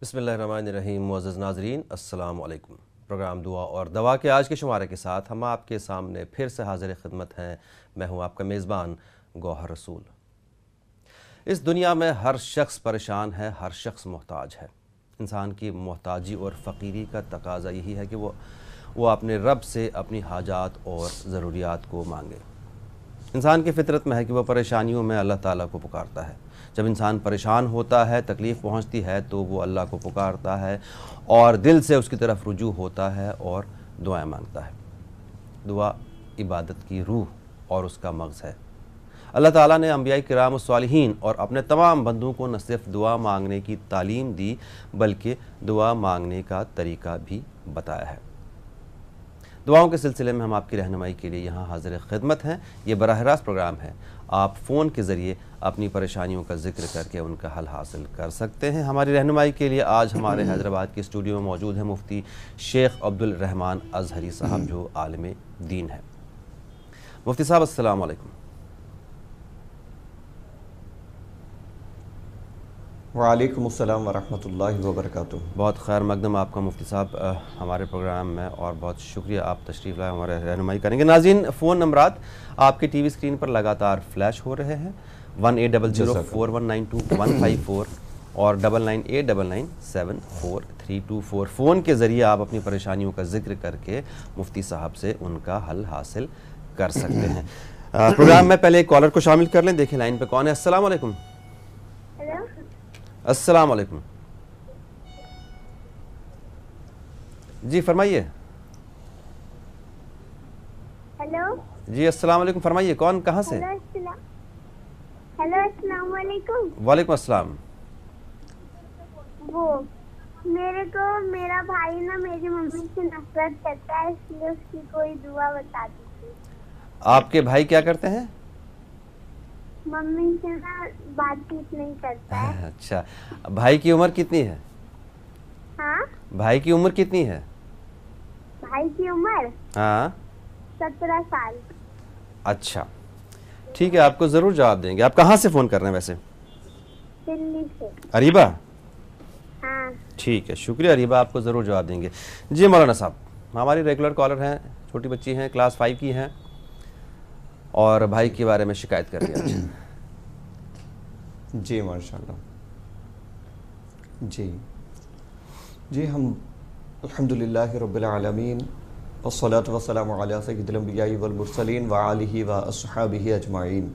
बिस्मिल्लाहिर्रहमानिर्रहीम। मुअज़्ज़ज़ नाज़रीन, अस्सलाम वालेकुम। प्रोग्राम दुआ और दवा के आज के शुमारे के साथ हम आपके सामने फिर से हाज़िर खिदमत हैं। मैं हूँ आपका मेज़बान गौहर रसूल। इस दुनिया में हर शख्स परेशान है, हर शख्स मोहताज है। इंसान की मोहताजी और फ़कीरी का तकाज़ा यही है कि वो अपने रब से अपनी हाजात और ज़रूरियात को मांगे। इंसान की फितरत में है कि वह परेशानियों में अल्लाह ताला को पुकारता है। जब इंसान परेशान होता है, तकलीफ़ पहुंचती है, तो वो अल्लाह को पुकारता है और दिल से उसकी तरफ रुजू होता है और दुआएं मांगता है। दुआ इबादत की रूह और उसका मग़ज़ है। अल्लाह ताला ने अंबिया किराम और सालिहीन और अपने तमाम बंदों को न सिर्फ दुआ मांगने की तालीम दी, बल्कि दुआ मांगने का तरीका भी बताया है। दुआओं के सिलसिले में हम आपकी रहनुमाई के लिए यहाँ हाज़िर खिदमत हैं। ये बराह रास्त प्रोग्राम है। आप फ़ोन के ज़रिए अपनी परेशानियों का ज़िक्र करके उनका हल हासिल कर सकते हैं। हमारी रहनुमाई के लिए आज हमारे हैदराबाद के स्टूडियो में मौजूद हैं मुफ्ती शेख अब्दुल रहमान अज़हरी साहब, जो आलिम दीन है। मुफ्ती साहब, अस्सलाम वालेकुम। वालेकुम अस्सलाम वरहमतुल्लाहि वबरकातुहू। बहुत खैर मकदम आपका मुफ्ती साहब हमारे प्रोग्राम में, और बहुत शुक्रिया आप तशरीफ़ लाए, हमारे रहनुमाई करेंगे। नाज़रीन, फ़ोन नंबरात आपकी टीवी स्क्रीन पर लगातार फ्लैश हो रहे हैं। 18004192 और 9989974324। फ़ोन के ज़रिए आप अपनी परेशानियों का जिक्र करके मुफ्ती साहब से उनका हल हासिल कर सकते हैं। प्रोग्राम में पहले एक कॉलर को शामिल कर लें। देखिए लाइन पे कौन है। अस्सलाम वालेकुम। अस्सलाम वालेकुम जी, फरमाइए। हेलो जी, अस्सलाम वालेकुम, फरमाइए। कौन, कहाँ से? हेलो अस्सलाम वालेकुम। वालेकुम अस्सलाम। वो मेरे को मेरा भाई ना मेरी मम्मी से नफरत करता है, इसलिए उसकी कोई दुआ बता दीजिए। आपके भाई क्या करते हैं? मम्मी से ना बातचीत नहीं करता है। अच्छा, भाई की उम्र कितनी है? हाँ, भाई की उम्र कितनी है? भाई की उम्र हाँ, 17 साल। अच्छा ठीक है, आपको ज़रूर जवाब देंगे। आप कहाँ से फ़ोन कर रहे हैं वैसे? दिल्ली से। अरीबा? हाँ ठीक है, शुक्रिया अरीबा, आपको ज़रूर जवाब देंगे। जी मौलाना साहब, हमारी रेगुलर कॉलर हैं, छोटी बच्ची हैं, क्लास 5 की हैं, और भाई के बारे में शिकायत कर रही है। जी माशाल्लाह। जी हम अल्हम्दुलिल्लाहि रब्बिल आलमीन वस्सलातु वस्सलामु अला सय्यिदिल अंबिया'i वल मुरसलीन व आलिहि व अस्हाबिहि अजमाइन।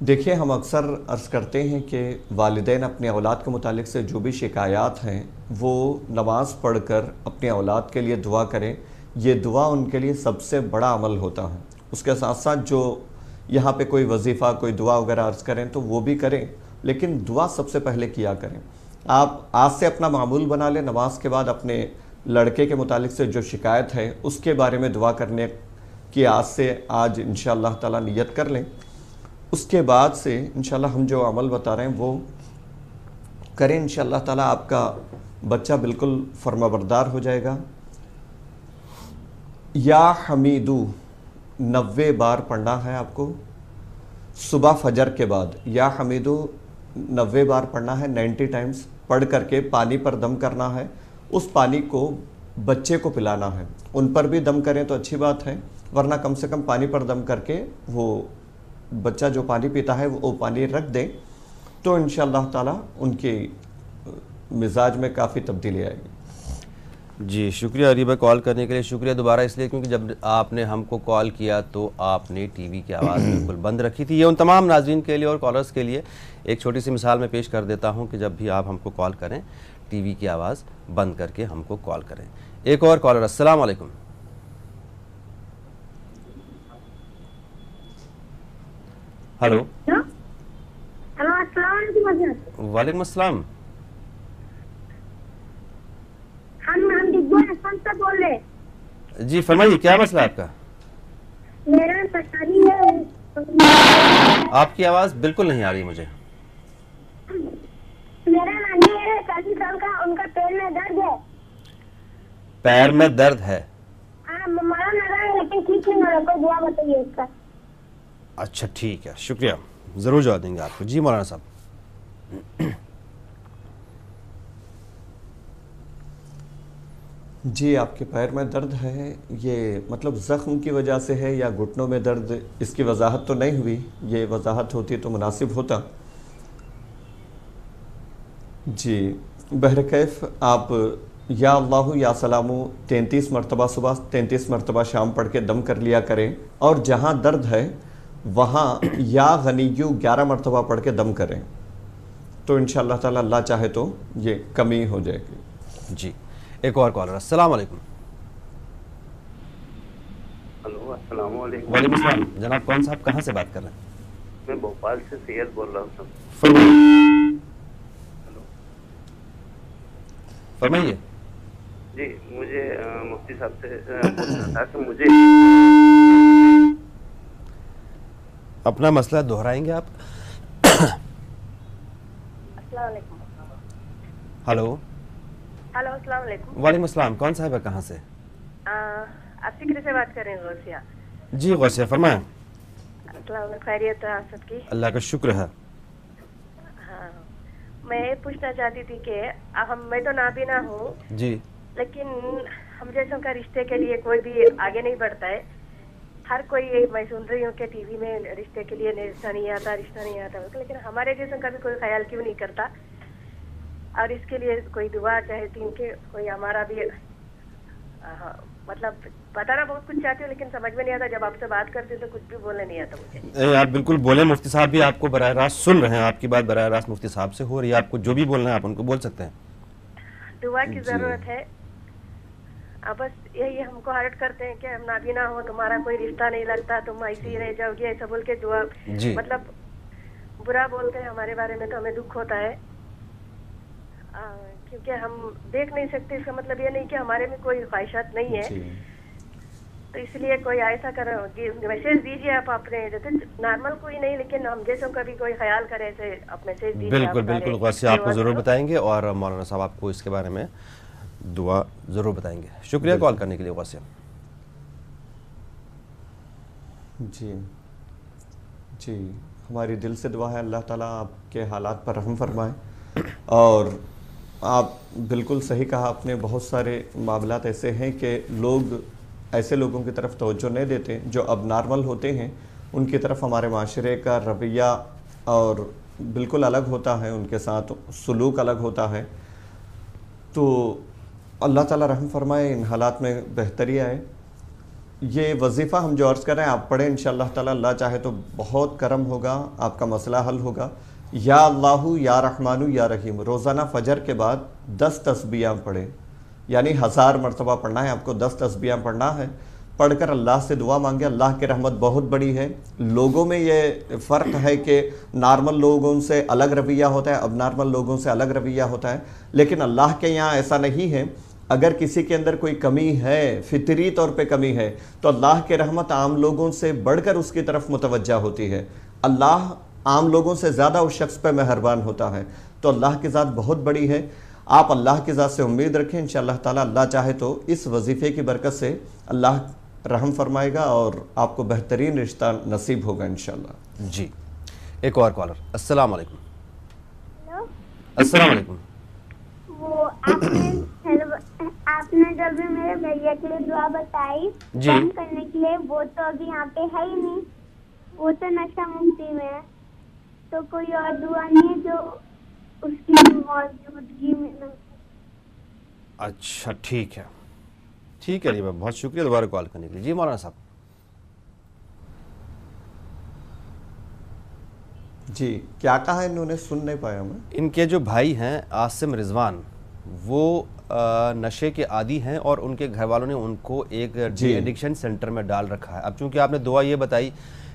देखिए, हम अक्सर अर्ज़ करते हैं कि वालिदैन अपने औलाद के मुतालिक से जो भी शिकायत हैं वो नमाज़ पढ़कर अपने औलाद के लिए दुआ करें। ये दुआ उनके लिए सबसे बड़ा अमल होता है। उसके साथ साथ जो यहाँ पे कोई वजीफ़ा, कोई दुआ वगैरह अर्ज़ करें तो वो भी करें, लेकिन दुआ सबसे पहले किया करें। आप आज से अपना मामूल बना लें, नमाज के बाद अपने लड़के के मुतालिक से जो शिकायत है उसके बारे में दुआ करने की आज इंशाअल्लाह ताला नियत कर लें। उसके बाद से इंशाअल्लाह हम जो अमल बता रहे हैं वो करें। इंशाअल्लाह ताला आपका बच्चा बिल्कुल फर्माबरदार हो जाएगा। या हमीदू 90 बार पढ़ना है आपको सुबह फजर के बाद। या हमीदू 90 बार पढ़ना है, 90 टाइम्स पढ़ करके पानी पर दम करना है। उस पानी को बच्चे को पिलाना है। उन पर भी दम करें तो अच्छी बात है, वरना कम से कम पानी पर दम करके वो बच्चा जो पानी पीता है वो पानी रख दें, तो इंशाअल्लाह ताला उनके मिजाज में काफ़ी तब्दीली आएगी। जी शुक्रिया अरीबा, कॉल करने के लिए शुक्रिया दोबारा, इसलिए क्योंकि जब आपने हमको कॉल किया तो आपने टीवी की आवाज़ बिल्कुल बंद रखी थी। ये उन तमाम नाज़रीन के लिए और कॉलर्स के लिए एक छोटी सी मिसाल में पेश कर देता हूँ कि जब भी आप हमको कॉल करें, टीवी की आवाज़ बंद करके हमको कॉल करें। एक और कॉलर। अस्सलाम वालेकुम। हेलो। वालेकुम अस्सलाम। बोल रहे। जी फरमाइए, क्या मसला है आपका? मेरा परेशानी है, आपकी आवाज़ बिल्कुल नहीं आ रही मुझे। मेरा नानी है 40 साल का, उनका पैर में दर्द है। पैर में दर्द है? हाँ, मरा लगा है लेकिन ठीक नहीं हो रहा, कोई दुआ बताइए इसका। अच्छा ठीक है, शुक्रिया, ज़रूर जवाब देंगे आपको। जी मौलाना साहब। جی آپ کے پیر میں درد ہے، یہ مطلب زخم کی وجہ سے ہے یا گھٹنوں میں درد؟ اس کی وضاحت تو نہیں ہوئی، یہ وضاحت ہوتی تو مناسب ہوتا۔ جی بہرکیف آپ یا اللہ یا سلامو 33 مرتبہ صبح 33 مرتبہ شام پڑھ کے دم کر لیا کریں، اور جہاں درد ہے وہاں یا غنیو 11 مرتبہ پڑھ کے دم کریں، تو انشاءاللہ تعالی اللہ چاہے تو یہ کمی ہو جائے گی۔ جی ایک اور کالر، السلام علیکم۔ ہلو السلام علیکم۔ وعلیکم السلام جناب، کون صاحب کہاں سے بات کر رہے ہیں؟ میں بھوپال سے سید بول رہا ہوں صاحب۔ فرمائیے۔ جی مجھے مفتی صاحب سے پوچھنا تھا کہ مجھے اپنا مسئلہ دہرائیں گے آپ؟ السلام علیکم۔ ہلو ہلو السلام علیکم۔ وعلیکم السلام، کون صاحب ہے کہاں سے؟ آپ فکر سے بات کر رہے ہیں غوثیہ؟ جی غوثیہ فرمائیں۔ السلام علیکم، خیریت ہے آپ سب کی؟ اللہ کا شکر ہے۔ ہاں میں یہ پوچھنا چاہتی تھی کہ میں تو نابینا ہوں جی لیکن ہم جیسوں کا رشتے کے لیے کوئی بھی آگے نہیں بڑھتا ہے۔ ہر کوئی، میں سن رہی ہوں کہ ٹی وی میں رشتے کے لیے رشتہ نہیں آتا، لیکن ہمارے جیسوں کا بھی کوئی خیال کیوں نہیں کرتا؟ اور اس کے لیے کوئی دعا چاہتی ہوں کہ کوئی ہمارا بھی مطلب بتانا بہت کچھ چاہتی ہوں لیکن سمجھ میں نہیں آتا، جب آپ سے بات کرتی ہوں تو کچھ بھی بولنے نہیں آتا مجھے۔ آپ بالکل بولیں، مفتی صاحب بھی آپ کو براہ راست سن رہے ہیں، آپ کی بات براہ راست مفتی صاحب سے ہو رہی ہے، آپ کو جو بھی بولنا ہے آپ ان کو بول سکتے ہیں۔ دعا کی ضرورت ہے، بس یہی ہم کو ہرٹ کرتے ہیں کہ ہم نابینا ہو، تمہارا کوئی رشتہ نہیں لگتا، تم ایسے ہی رہ جاؤ گی، ایسا بول کے دعا مطلب برا بولتے ہیں ہمارے بارے میں، تو ہمیں دکھ ہوتا ہے کیونکہ ہم دیکھ نہیں سکتے۔ اس کا مطلب یہ نہیں کہ ہمارے میں کوئی خواہشات نہیں ہے، تو اس لیے کوئی ایسا کرو میسج دیجیے آپ اپنے، نارمل کوئی نہیں لیکن ہم جیسوں کا بھی کوئی خیال کرے ایسے آپ میسج دیجیے۔ بالکل بالکل غوثیہ آپ کو ضرور بتائیں گے، اور مولانا صاحب آپ کو اس کے بارے میں دعا ضرور بتائیں گے۔ شکریہ کال کرنے کے لیے غوثیہ۔ جی جی ہماری دل سے دعا ہے اللہ تعالیٰ آپ کے حالات پر رحم فرمائے، اور آپ بالکل صحیح کہا آپ نے، بہت سارے معاملات ایسے ہیں کہ لوگ ایسے لوگوں کی طرف توجہ نہیں دیتے جو اب نارمل ہوتے ہیں، ان کی طرف ہمارے معاشرے کا رویہ اور بالکل الگ ہوتا ہے، ان کے ساتھ سلوک الگ ہوتا ہے، تو اللہ تعالیٰ رحم فرمائے، ان حالات میں بہتری آئے۔ یہ وظیفہ ہم جو عرض کر رہے ہیں آپ پڑھیں، انشاءاللہ تعالیٰ اللہ چاہے تو بہت کرم ہوگا، آپ کا مسئلہ حل ہوگا۔ یا اللہ یا رحمانو یا رحیم، روزانہ فجر کے بعد 10 تسبیحاں پڑھیں، یعنی 1000 مرتبہ پڑھنا ہے آپ کو، 10 تسبیحاں پڑھنا ہے، پڑھ کر اللہ سے دعا مانگے۔ اللہ کی رحمت بہت بڑی ہے۔ لوگوں میں یہ فرق ہے کہ نارمل لوگوں سے الگ رویہ ہوتا ہے، اب نارمل لوگوں سے الگ رویہ ہوتا ہے، لیکن اللہ کے یہاں ایسا نہیں ہے۔ اگر کسی کے اندر کوئی کمی ہے، فطری طور پہ کمی ہے، تو اللہ کی رحمت عام لوگوں سے بڑھ کر اس کی طرف متوجہ ہوتی ہے۔ اللہ عام لوگوں سے زیادہ اس شخص پہ مہربان ہوتا ہے، تو اللہ کی ذات بہت بڑی ہے۔ آپ اللہ کی ذات سے امید رکھیں، انشاءاللہ تعالیٰ اللہ چاہے تو اس وظیفے کی برکت سے اللہ رحم فرمائے گا اور آپ کو بہترین رشتہ نصیب ہوگا انشاءاللہ۔ جی ایک اور کالر، السلام علیکم۔ ہلو، السلام علیکم۔ وہ آپ نے جب بھی میرے بھیا کے لیے دعا بتائی جی کام کرنے کے لیے، وہ تو ابھی یہاں پہ ہے ہی نہیں، وہ تو نشہ مکتی میں ہے، تو کوئی اور دعا نہیں ہے جو اس کی موجودگی میں؟ اچھا ٹھیک ہے علی بھائی، بہت شکریہ دوبارہ کال کرنے کے لیے۔ جی مولانا صاحب۔ جی کیا کہا انہوں نے، سن نہیں پایا میں۔ ان کے جو بھائی ہیں عاصم رضوان، وہ نشے کے عادی ہیں اور ان کے گھر والوں نے ان کو ایک ڈی ایڈکشن سینٹر میں ڈال رکھا ہے۔ اب چونکہ آپ نے دعا یہ بتائی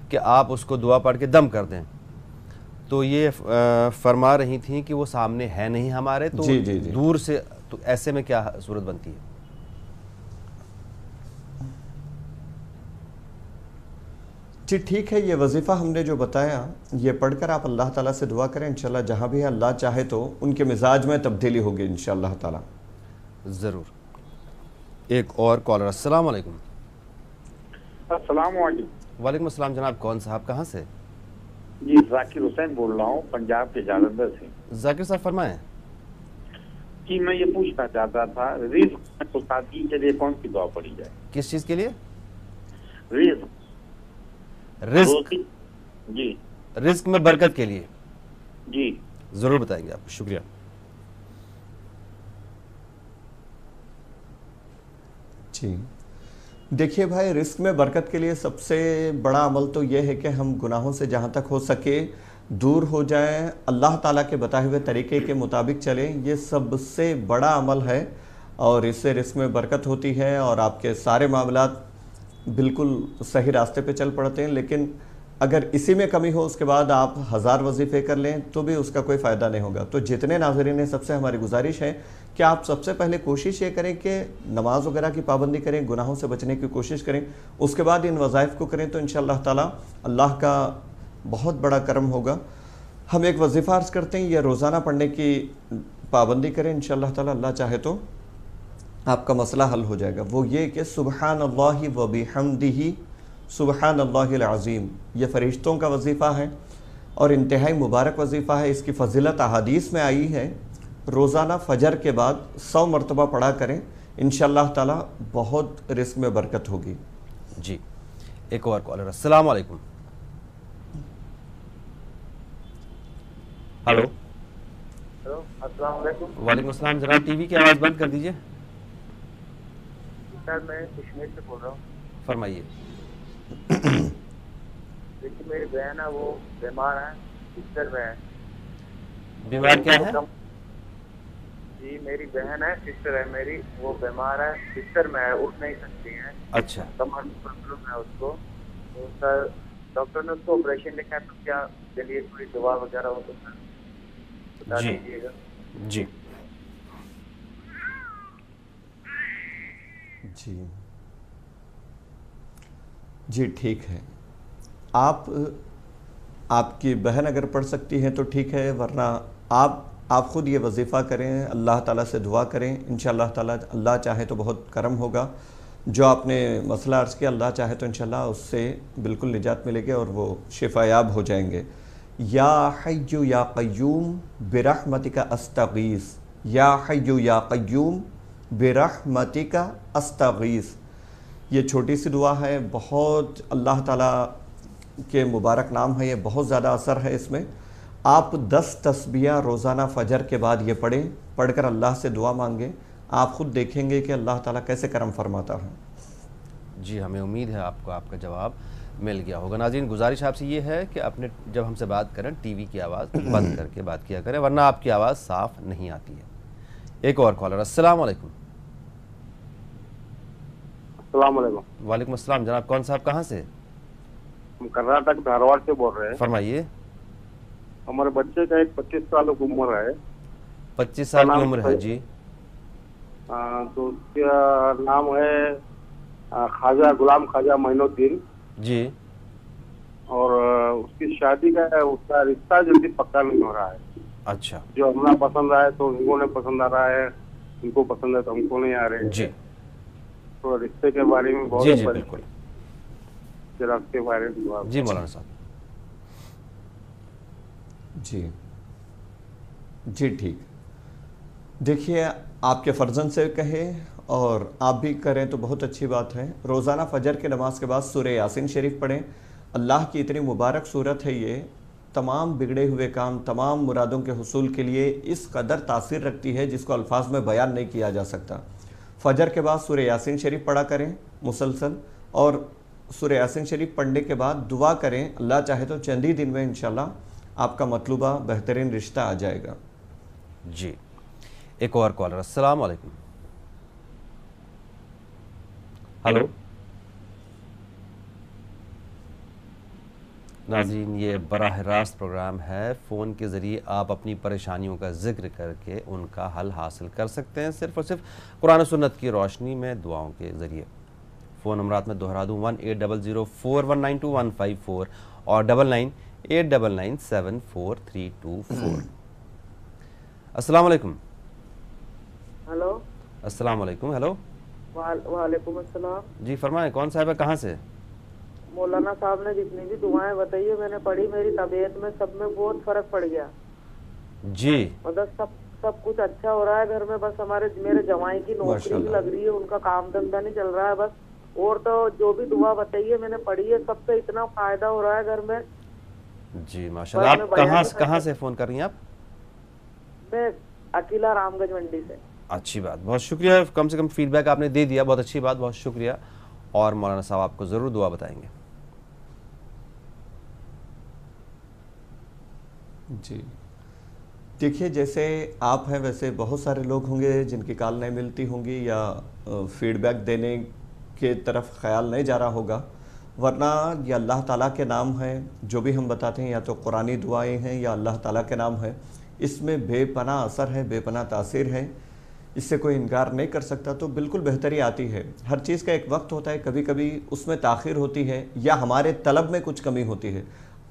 کہ آپ اس کو دعا پڑھ کے دم کر دیں، تو یہ فرما رہی تھیں کہ وہ سامنے ہے نہیں ہمارے، تو دور سے، تو ایسے میں کیا صورت بنتی ہے؟ جی ٹھیک ہے، یہ وظیفہ ہم نے جو بتایا یہ پڑھ کر آپ اللہ تعالیٰ سے دعا کریں، انشاءاللہ جہاں بھی ہے اللہ چاہے تو ان کے مزاج میں تبدیلی ہوگی انشاءاللہ تعالیٰ۔ ضرور۔ ایک اور کالر، السلام علیکم۔ السلام علیکم۔ وعلیکم السلام جناب، کون صاحب کہاں سے؟ جی ذاکر حسین بول رہا ہوں، پنجاب کے جالندھر سے۔ ذاکر صاحب فرمائیں۔ جی میں یہ پوچھنا چاہتا تھا رزق کو شادی کے لیے کون سی دعا پڑھی جائے؟ کس چیز کے لیے؟ رزق جی رزق میں برکت کے لیے جی ضرور بتائیں گے آپ کو، شکریہ۔ جی دیکھیے بھائی، رزق میں برکت کے لیے سب سے بڑا عمل تو یہ ہے کہ ہم گناہوں سے جہاں تک ہو سکے دور ہو جائیں، اللہ تعالیٰ کے بتائے ہوئے طریقے کے مطابق چلیں، یہ سب سے بڑا عمل ہے اور اس سے رزق میں برکت ہوتی ہے اور آپ کے سارے معاملات بالکل صحیح راستے پہ چل پڑتے ہیں۔ لیکن اگر اسی میں کمی ہو، اس کے بعد آپ 1000 وظیفے کر لیں تو بھی اس کا کوئی فائدہ نہیں ہوگا۔ تو جتنے ناظرین ہیں سب سے ہماری گزارش ہے کہ آپ سب سے پہلے کوشش یہ کریں کہ نماز وغیرہ کی پابندی کریں، گناہوں سے بچنے کی کوشش کریں، اس کے بعد ان وظائف کو کریں تو انشاءاللہ تعالی اللہ کا بہت بڑا کرم ہوگا۔ ہم ایک وظیفہ عرض کرتے ہیں، یہ روزانہ پڑھنے کی پابندی کریں، انشاءاللہ تعالی اللہ چاہے تو آپ کا مسئلہ حل ہو جائے گا۔ وہ یہ کہ سبحان اللہ و بحمدہ سبحان اللہ العظیم، یہ فرشتوں کا وظیفہ ہے اور انتہائی مبارک وظیفہ ہے۔ اس کی فضیلت احادیث میں آئی ہے، روزانہ فجر کے بعد 100 مرتبہ پڑھا کریں، انشاءاللہ تعالی بہت رزق میں برکت ہوگی۔ جی ایک اور کالر، السلام علیکم۔ ہلو، السلام علیکم۔ وعلیکم السلام، جناب ٹی وی کی آواز بند کر دیجئے۔ سر میں کشمیر سے بول رہا ہوں۔ فرمائیے۔ دیکھیے میری بہن ہے، وہ بیمار ہے، بستر میں ہے۔ بیمار کیا ہے؟ جی میری بہن ہے، سسٹر ہے میری، وہ بیمار ہے، بستر میں ہے، اٹھ نہیں سکتی ہیں۔ اچھا، کمر میں پرابلم ہے اس کو، تو سر ڈاکٹر نے اس کو آپریشن لکھا ہے، تو کیا کے لیے کوئی دوا وغیرہ ہو تو سر بتا دیجیے گا۔ جی جی ٹھیک ہے، آپ کی بہن اگر پڑھ سکتی ہیں تو ٹھیک ہے، ورنہ آپ خود یہ وظیفہ کریں، اللہ تعالیٰ سے دعا کریں، انشاءاللہ تعالیٰ اللہ چاہے تو بہت کرم ہوگا۔ جو آپ نے مسئلہ عرض کیا، اللہ چاہے تو انشاءاللہ اس سے بالکل نجات ملے گی اور وہ شفا یاب ہو جائیں گے۔ یا حی یا قیوم برحمتک استغیث، یا حی یا قیوم برحمتک استغیث، یہ چھوٹی سی دعا ہے، بہت اللہ تعالیٰ کے مبارک نام ہے، یہ بہت زیادہ اثر ہے اس میں۔ آپ 10 تسبیح روزانہ فجر کے بعد یہ پڑھ کر اللہ سے دعا مانگیں، آپ خود دیکھیں گے کہ اللہ تعالیٰ کیسے کرم فرماتا ہے۔ جی ہمیں امید ہے آپ کو آپ کا جواب مل گیا ہوگا۔ ناظرین گزارش آپ سے یہ ہے کہ اپنے جب ہم سے بات کریں ٹی وی کی آواز بند کر کے بات کیا کریں، ورنہ آپ کی آواز صاف نہیں آتی ہے۔ ایک اور کالر، السلام علیکم۔ السلام علیکم۔ وعلیکم السلام، جناب کون صاحب کہاں سے؟ ہم کرناٹک دھارواڑ سے بول رہے ہیں۔ فرمائیے۔ ہمارے بچے کا ایک 25 سال کی عمر ہے۔ 25 سال کی عمر ہے جی۔ تو اس کا نام ہے خواجہ غلام خواجہ معین الدین جی۔ اور اس کی شادی کا اس کا رشتہ جلدی پکا نہیں ہو رہا ہے۔ اچھا، جو ہمیں پسند آئے تو ان کو نہیں پسند آ رہا ہے، ان کو پسند ہے تو ہم کو نہیں آ رہے۔ جی تو رشتے کے بارے میں بہت جی بالکل رشتے کے بارے میں جی مولانا صاحب۔ جی ٹھیک، دیکھیے آپ کے فرزند سے کہیں اور آپ بھی کریں تو بہت اچھی بات ہے۔ روزانہ فجر کے نماز کے بعد سورہ یاسین شریف پڑھیں، اللہ کی اتنی مبارک صورت ہے، یہ تمام بگڑے ہوئے کام، تمام مرادوں کے حصول کے لیے اس قدر تاثیر رکھتی ہے جس کو الفاظ میں بیان نہیں کیا جا سکتا۔ فجر کے بعد سورہ یاسین شریف پڑھا کریں مسلسل، اور سورہ یاسین شریف پڑھنے کے بعد دعا کریں، اللہ چاہے تو چند ہی دن میں انشاءاللہ آپ کا مطلوبہ بہترین رشتہ آ جائے گا۔ جی ایک اور کالر، السلام علیکم۔ ہلو ناظرین، یہ براہ راست پروگرام ہے، فون کے ذریعے آپ اپنی پریشانیوں کا ذکر کر کے ان کا حل حاصل کر سکتے ہیں، صرف اور صرف قرآن و سنت کی روشنی میں دعاؤں کے ذریعے۔ فون نمبرات میں دہرا دوں 180041925154 اور 9989974324۔ السلام علیکم۔ ہلو السلام علیکم۔ ہلو وعلیکم السلام۔ جی فرمائیں، کون صاحب ہے، کہاں سے؟ مولانا صاحب نے جتنی بھی دعائیں بتائی ہے میں نے پڑھی، میری طبیعت میں سب میں بہت فرق پڑ گیا جی۔ مطلب सब कुछ अच्छा हो रहा है घर में, बस मेरे जवाई की नौकरी भी माशाल्लाह। लग रही है, उनका काम धंधा नहीं चल रहा है बस। और तो जो भी दुआ बताइए मैंने पढ़ी है, सबसे इतना फायदा हो रहा है घर में। जी माशाल्लाह। बस आप मैं बयान कहाँ से फ़ोन कर रही हैं आप? मैं अकेला रामगंज मंडी से। अच्छी बात, बहुत शुक्रिया, कम से कम फीडबैक आपने दे दिया, बहुत अच्छी बात, बहुत शुक्रिया। और मौलाना साहब आपको ज़रूर दुआ बताएंगे। जी देखिए, जैसे आप हैं वैसे बहुत सारे लोग होंगे जिनकी कॉल नहीं मिलती होंगी या फीडबैक देने के तरफ ख्याल नहीं जा रहा होगा, वरना ये अल्लाह ताला के नाम है। जो भी हम बताते हैं या तो कुरानी दुआएं हैं या अल्लाह ताला के नाम है, इसमें बेपनाह असर है, बेपनाह तासीर है, इससे कोई इनकार नहीं कर सकता। तो बिल्कुल बेहतरी आती है। हर चीज़ का एक वक्त होता है, कभी कभी उसमें ताख़ीर होती है या हमारे तलब में कुछ कमी होती है।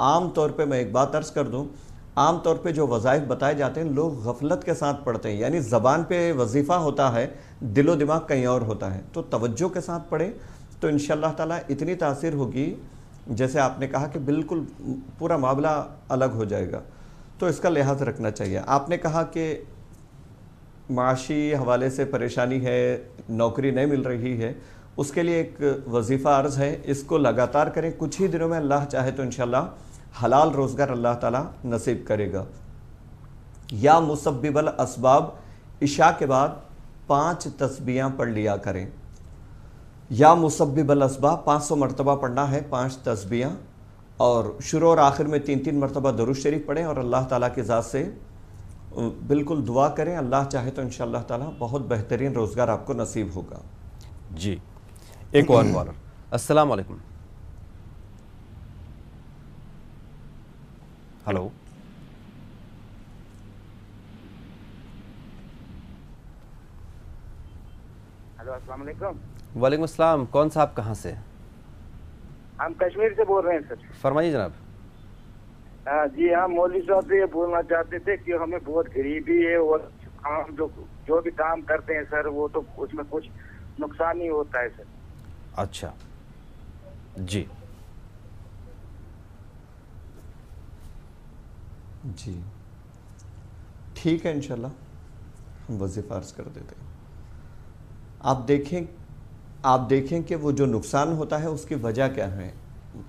आम तौर पे मैं एक बात अर्ज़ कर दूं, आम तौर पे जो वज़ाइफ बताए जाते हैं लोग गफलत के साथ पढ़ते हैं, यानी ज़बान पे वजीफ़ा होता है, दिलो दिमाग कहीं और होता है। तो तवज्जो के साथ पढ़ें तो इंशाअल्लाह ताला इतनी तासीर होगी, जैसे आपने कहा कि बिल्कुल पूरा मामला अलग हो जाएगा। तो इसका लिहाज रखना चाहिए। आपने कहा कि माशी हवाले से परेशानी है, नौकरी नहीं मिल रही है, उसके लिए एक वजीफ़ा अर्ज़ है, इसको लगातार करें। कुछ ही दिनों में अल्लाह चाहे तो इंशाअल्लाह हलाल रोज़गार अल्लाह ताला नसीब करेगा। या मुसब्बिबल असबाब, इशा के बाद 5 तस्बीहां पढ़ लिया करें। या मुसब्बिबल असबाब 500 मरतबा पढ़ना है, 5 तस्बीहां, और शुरू और आखिर में 3-3 मरतबा दरूद शरीफ पढ़ें और अल्लाह ताला की ज़ात से बिल्कुल दुआ करें। अल्लाह चाहे तो इंशाअल्लाह ताला बहुत बेहतरीन रोज़गार आपको नसीब होगा। जी, एक और कॉलर। अस्सलाम वालेकुम। हेलो, हेलो, अस्सलाम वालेकुम। वालेकुम अस्सलाम। कौन सा, आप कहाँ से? हम कश्मीर से बोल रहे हैं सर। फरमाइए जनाब। जी हाँ, मौलवी साहब से ये बोलना चाहते थे कि हमें बहुत गरीबी है और हम जो भी काम करते हैं सर, वो तो उसमें कुछ नुकसान ही होता है सर। अच्छा जी जी ठीक है, इंशाल्लाह हम वज़ीफ़ा अर्ज़ कर देते हैं। आप देखें कि वो जो नुकसान होता है उसकी वजह क्या है।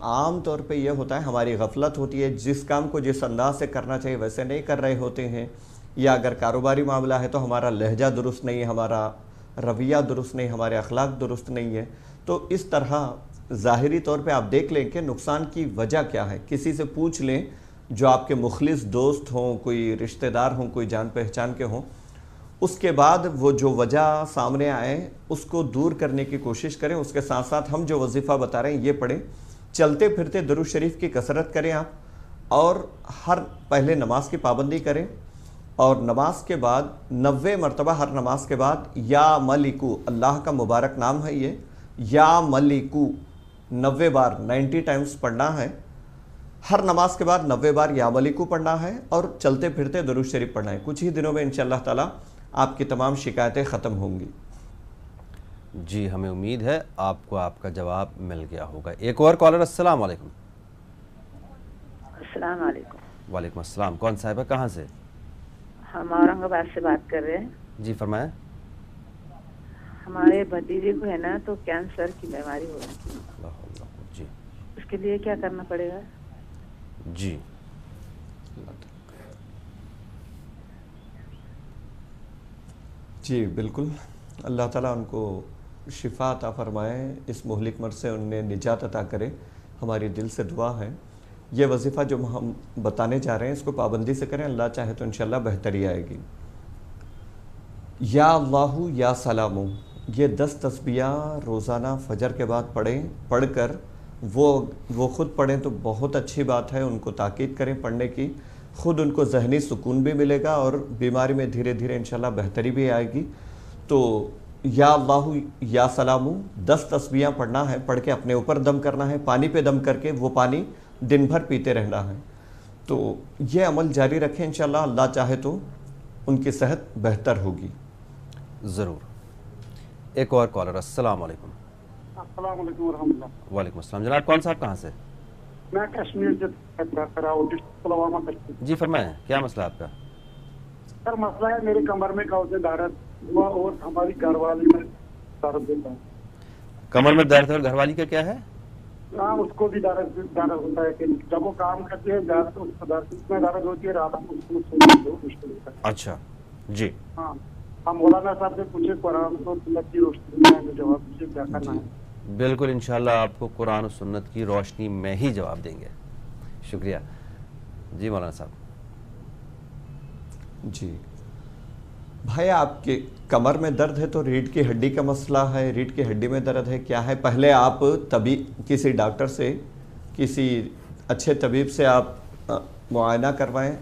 आम तौर पे ये होता है हमारी गफलत होती है, जिस काम को जिस अंदाज से करना चाहिए वैसे नहीं कर रहे होते हैं, या अगर कारोबारी मामला है तो हमारा लहजा दुरुस्त नहीं है, हमारा रवैया दुरुस्त नहीं, हमारे अखलाक दुरुस्त नहीं है। तो इस तरह ज़ाहिरी तौर पे आप देख लें कि नुकसान की वजह क्या है। किसी से पूछ लें जो आपके मुखलिस दोस्त हों, कोई रिश्तेदार हों, कोई जान पहचान के हों, उसके बाद वो जो वजह सामने आए उसको दूर करने की कोशिश करें। उसके साथ साथ हम जो वजीफ़ा बता रहे हैं ये पढ़ें। चलते फिरते दरूद शरीफ की कसरत करें आप, और हर पहले नमाज की पाबंदी करें, और नमाज के बाद 90 मरतबा हर नमाज के बाद या मलिकू, अल्लाह का मुबारक नाम है ये, या मलिकू 90 बार 90 टाइम्स पढ़ना है। हर नमाज के बाद 90 बार या मलिकू पढ़ना है और चलते फिरते दरूद शरीफ पढ़ना है। कुछ ही दिनों में इंशाअल्लाह ताला आपकी तमाम शिकायतें ख़त्म होंगी। जी, हमें उम्मीद है आपको आपका जवाब मिल गया होगा। एक और कॉलर। अस्सलाम वालेकुम। अस्सलाम वालेकुम। वालेकुम अस्सलाम। कौन साहिबा, कहाँ से? हम औरंगाबाद से बात कर रहे हैं। जी फरमाएं। हमारे भतीजे को है ना तो कैंसर की बीमारी हो रही थी, अल्लाह अल्लाह। जी उसके लिए क्या करना पड़ेगा? जी जी बिल्कुल, अल्लाह ताला उनको शिफा अता फरमाए, इस मुहलिक मर्ज से उन्हें निजात अता करे, हमारी दिल से दुआ है। ये वजीफ़ा जो हम बताने जा रहे हैं इसको पाबंदी से करें, अल्लाह चाहे तो इंशाअल्लाह बेहतरी आएगी। या अल्लाहु या सलामु, ये 10 तस्बीहां रोज़ाना फजर के बाद पढ़कर वो ख़ुद पढ़ें तो बहुत अच्छी बात है। उनको ताकीद करें पढ़ने की, ख़ुद उनको ज़हनी सुकून भी मिलेगा और बीमारी में धीरे धीरे इंशाअल्लाह बेहतरी भी आएगी। तो या अल्लाहु या सलामु 10 तस्बीहां पढ़ना है, पढ़ के अपने ऊपर दम करना है, पानी पे दम करके वो पानी दिन भर पीते रहना है। तो ये अमल जारी रखें, इंशाअल्लाह अल्लाह चाहे तो उनकी सेहत बेहतर होगी। ज़रूर। एक और कॉलर। अस्सलाम वालेकुम। अस्सलाम वालेकुम व रहमतुल्लाह। वालेकुम अस्सलाम। जनाब कौन साहब, कहाँ से? मैं कश्मीर से पुलवामा। जी फरमाएं, क्या मसला आपका? सर मसला है मेरे कमर में कब से दर्द हुआ और हमारी घरवाली में दर्द होता है। कमर में दर्द है और घरवाली का क्या है? हाँ उसको भी दर्द होता है कि जब वो काम करते हैं दर्द उसको दर्द इसमें दर्द होती है, रात को उसको सोने में बहुत मुश्किल होता है। अच्छा जी हाँ हम मौलाना साहब से पूछे कुरान और सुन्नत की रोशनी में हमें जवाब दीजिए क्या करना है। बिल्कुल इंशाल्लाह आपको कुरान और सुन्नत की रोशनी में ही जवाब देंगे। शुक्रिया जी मौलाना साहब। जी भाई, आपके कमर में दर्द है तो रीढ़ की हड्डी का मसला है, रीढ़ की हड्डी में दर्द है, क्या है? पहले आप तभी किसी डॉक्टर से, किसी अच्छे तबीब से आप मुआयना करवाएं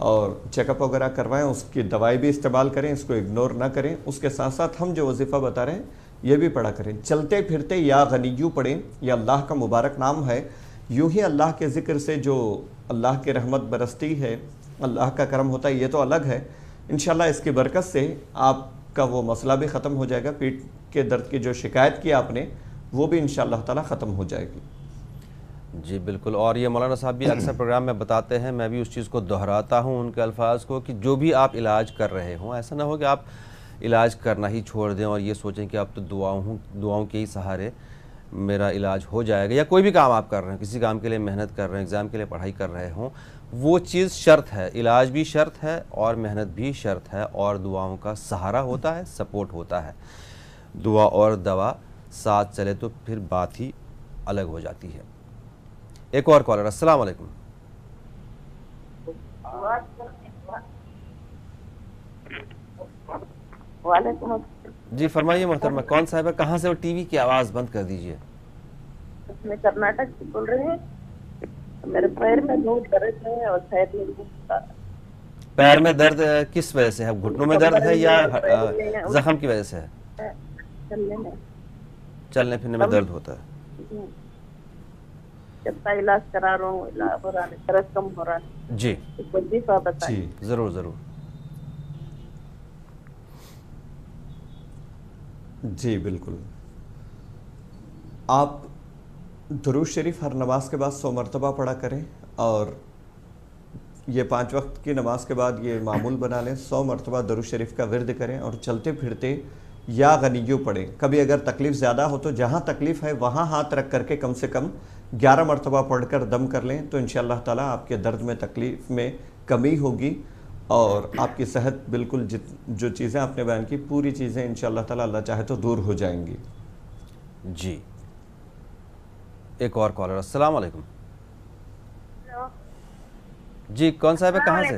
और चेकअप वगैरह करवाएं, उसकी दवाई भी इस्तेमाल करें, इसको इग्नोर ना करें। उसके साथ साथ हम जो वजीफ़ा बता रहे हैं ये भी पढ़ा करें। चलते फिरते या गनीयू पढ़ें, यह अल्लाह का मुबारक नाम है। यूं ही अल्लाह के ज़िक्र से जो अल्लाह की रहमत बरसती है, अल्लाह का करम होता है, ये तो अलग है। इंशाल्लाह इसकी बरकत से आपका वो मसला भी ख़त्म हो जाएगा। पीठ के दर्द की जो शिकायत की आपने वो भी इंशाल्लाह ताला ख़त्म हो जाएगी। जी बिल्कुल। और ये मौलाना साहब भी अक्सर प्रोग्राम में बताते हैं, मैं भी उस चीज़ को दोहराता हूँ उनके अल्फाज को, कि जो भी आप इलाज कर रहे हों, ऐसा ना हो कि आप इलाज करना ही छोड़ दें और ये सोचें कि अब तो दुआओं के ही सहारे मेरा इलाज हो जाएगा। या कोई भी काम आप कर रहे हैं, किसी काम के लिए मेहनत कर रहे हैं, एग्ज़ाम के लिए पढ़ाई कर रहे हों, वो चीज़ शर्त है, इलाज भी शर्त है और मेहनत भी शर्त है और दुआओं का सहारा होता है, सपोर्ट होता है। दुआ और दवा साथ चले तो फिर बात ही अलग हो जाती है। एक और कॉलर। अस्सलाम वालेकुम। वालेकुम। जी फरमाइए मोहतरमा, कौन साहिबा, कहाँ से? वो टीवी की आवाज़ बंद कर दीजिए। मैं कर्नाटक से बोल रही हूँ। मेरे पैर में बहुत दर्द है और शायद पैर में दर्द किस वजह से है? घुटनों में दर्द है या जख्म की वजह से है? चलने फिरने में दर्द होता है। कितना इलाज करा रहा हूँ, इलाज हो रहा है, दर्द कम हो रहा है। जी जी ज़रूर ज़रूर। जी बिल्कुल। आप दुरूद शरीफ हर नमाज के बाद 100 मरतबा पढ़ा करें और ये 5 वक्त की नमाज के बाद ये मामूल बना लें, 100 मरतबा दुरूद शरीफ का विर्द करें और चलते फिरते या गनीयू पढ़ें। कभी अगर तकलीफ़ ज़्यादा हो तो जहाँ तकलीफ़ है वहाँ हाथ रख करके कम से कम 11 मरतबा पढ़कर दम कर लें, तो इंशाअल्लाह ताला आपके दर्द में, तकलीफ़ में कमी होगी और आपकी सेहत बिल्कुल जो चीज़ें आपने बयान की, पूरी चीज़ें इंशाअल्लाह ताला अल्लाह चाहे तो दूर हो जाएंगी। जी एक और कॉलर। अस्सलाम वालेकुम। जी कौन साहब है, कहाँ से?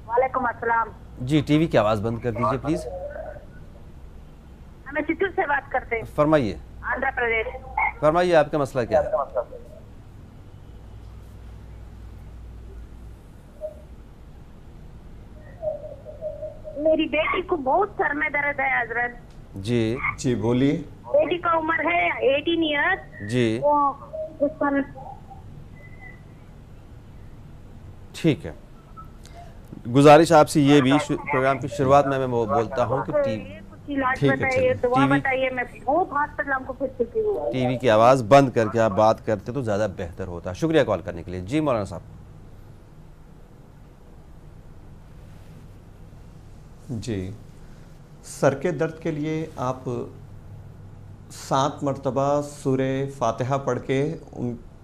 वालेकुम अस्सलाम। जी टीवी की आवाज़ बंद कर दीजिए प्लीज़। हमें चित्तूर से बात करते हैं। फरमाइए। आंध्र प्रदेश। फरमाइए आपका मसला क्या है? मेरी बेटी को बहुत सर में दर्द है हजरत। जी बोलिए। बेटी का उम्र है 18 ईयर्स। जी वो उस पर ठीक है। गुजारिश आपसे ये भी प्रोग्राम की शुरुआत में मैं बोलता हूँ कि इलाज ठीक है, बताइए, दुआ टीवी बताइए। मैं बहुत हॉस्पिटल हमको फिर चुकी हूँ। टीवी की आवाज़ बंद करके आप बात करते तो ज़्यादा बेहतर होता। शुक्रिया कॉल करने के लिए। जी मौलाना साहब। जी सर के दर्द के लिए आप 7 मरतबा सूरे फातिहा पढ़ के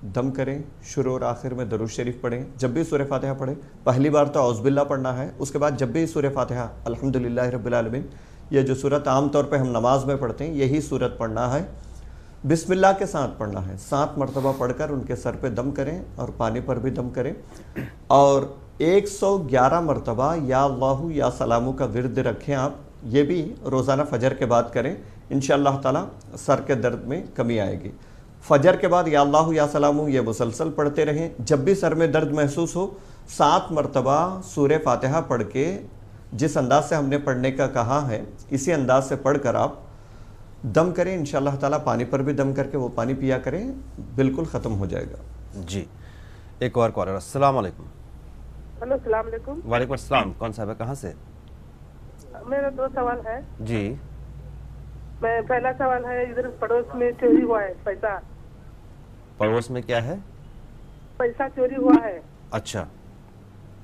दम करें। शुरू और आखिर में दरूद शरीफ पढ़ें। जब भी सूरे फातिहा पढ़ें, पहली बार तो औज़ुबिल्लाह पढ़ना है, उसके बाद जब भी सूरे फातिहा अल्हम्दुलिल्लाह रब्बिल आलमीन, ये जो सूरत आम तौर पे हम नमाज में पढ़ते हैं, यही सूरत पढ़ना है, बिस्मिल्लाह के साथ पढ़ना है। 7 मरतबा पढ़कर उनके सर पे दम करें और पानी पर भी दम करें और 111 मरतबा या अल्लाहु या सलामु का विर्द रखें आप। ये भी रोज़ाना फजर के बाद करें, इंशाअल्लाह ताला सर के दर्द में कमी आएगी। फजर के बाद या अल्लाहु या सलामु ये मुसलसल पढ़ते रहें। जब भी सर में दर्द महसूस हो, 7 मरतबा सूरे फातिहा पढ़ के, जिस अंदाज से हमने पढ़ने का कहा है इसी अंदाज से पढ़कर आप दम करें। इंशाअल्लाह ताला पानी पर भी दम करके वो पानी पिया करें, बिल्कुल ख़त्म हो जाएगा। जी एक और कॉलर। अस्सलाम वालेकुम। हेलो अस्सलाम वालेकुम। वालेकुम अस्सलाम। कौन साहब है, कहाँ से? मेरा 2 सवाल है। जी मैं पहला सवाल है, इधर पड़ोस में चोरी हुआ है पैसा। पड़ोस में क्या है? पैसा चोरी हुआ है। अच्छा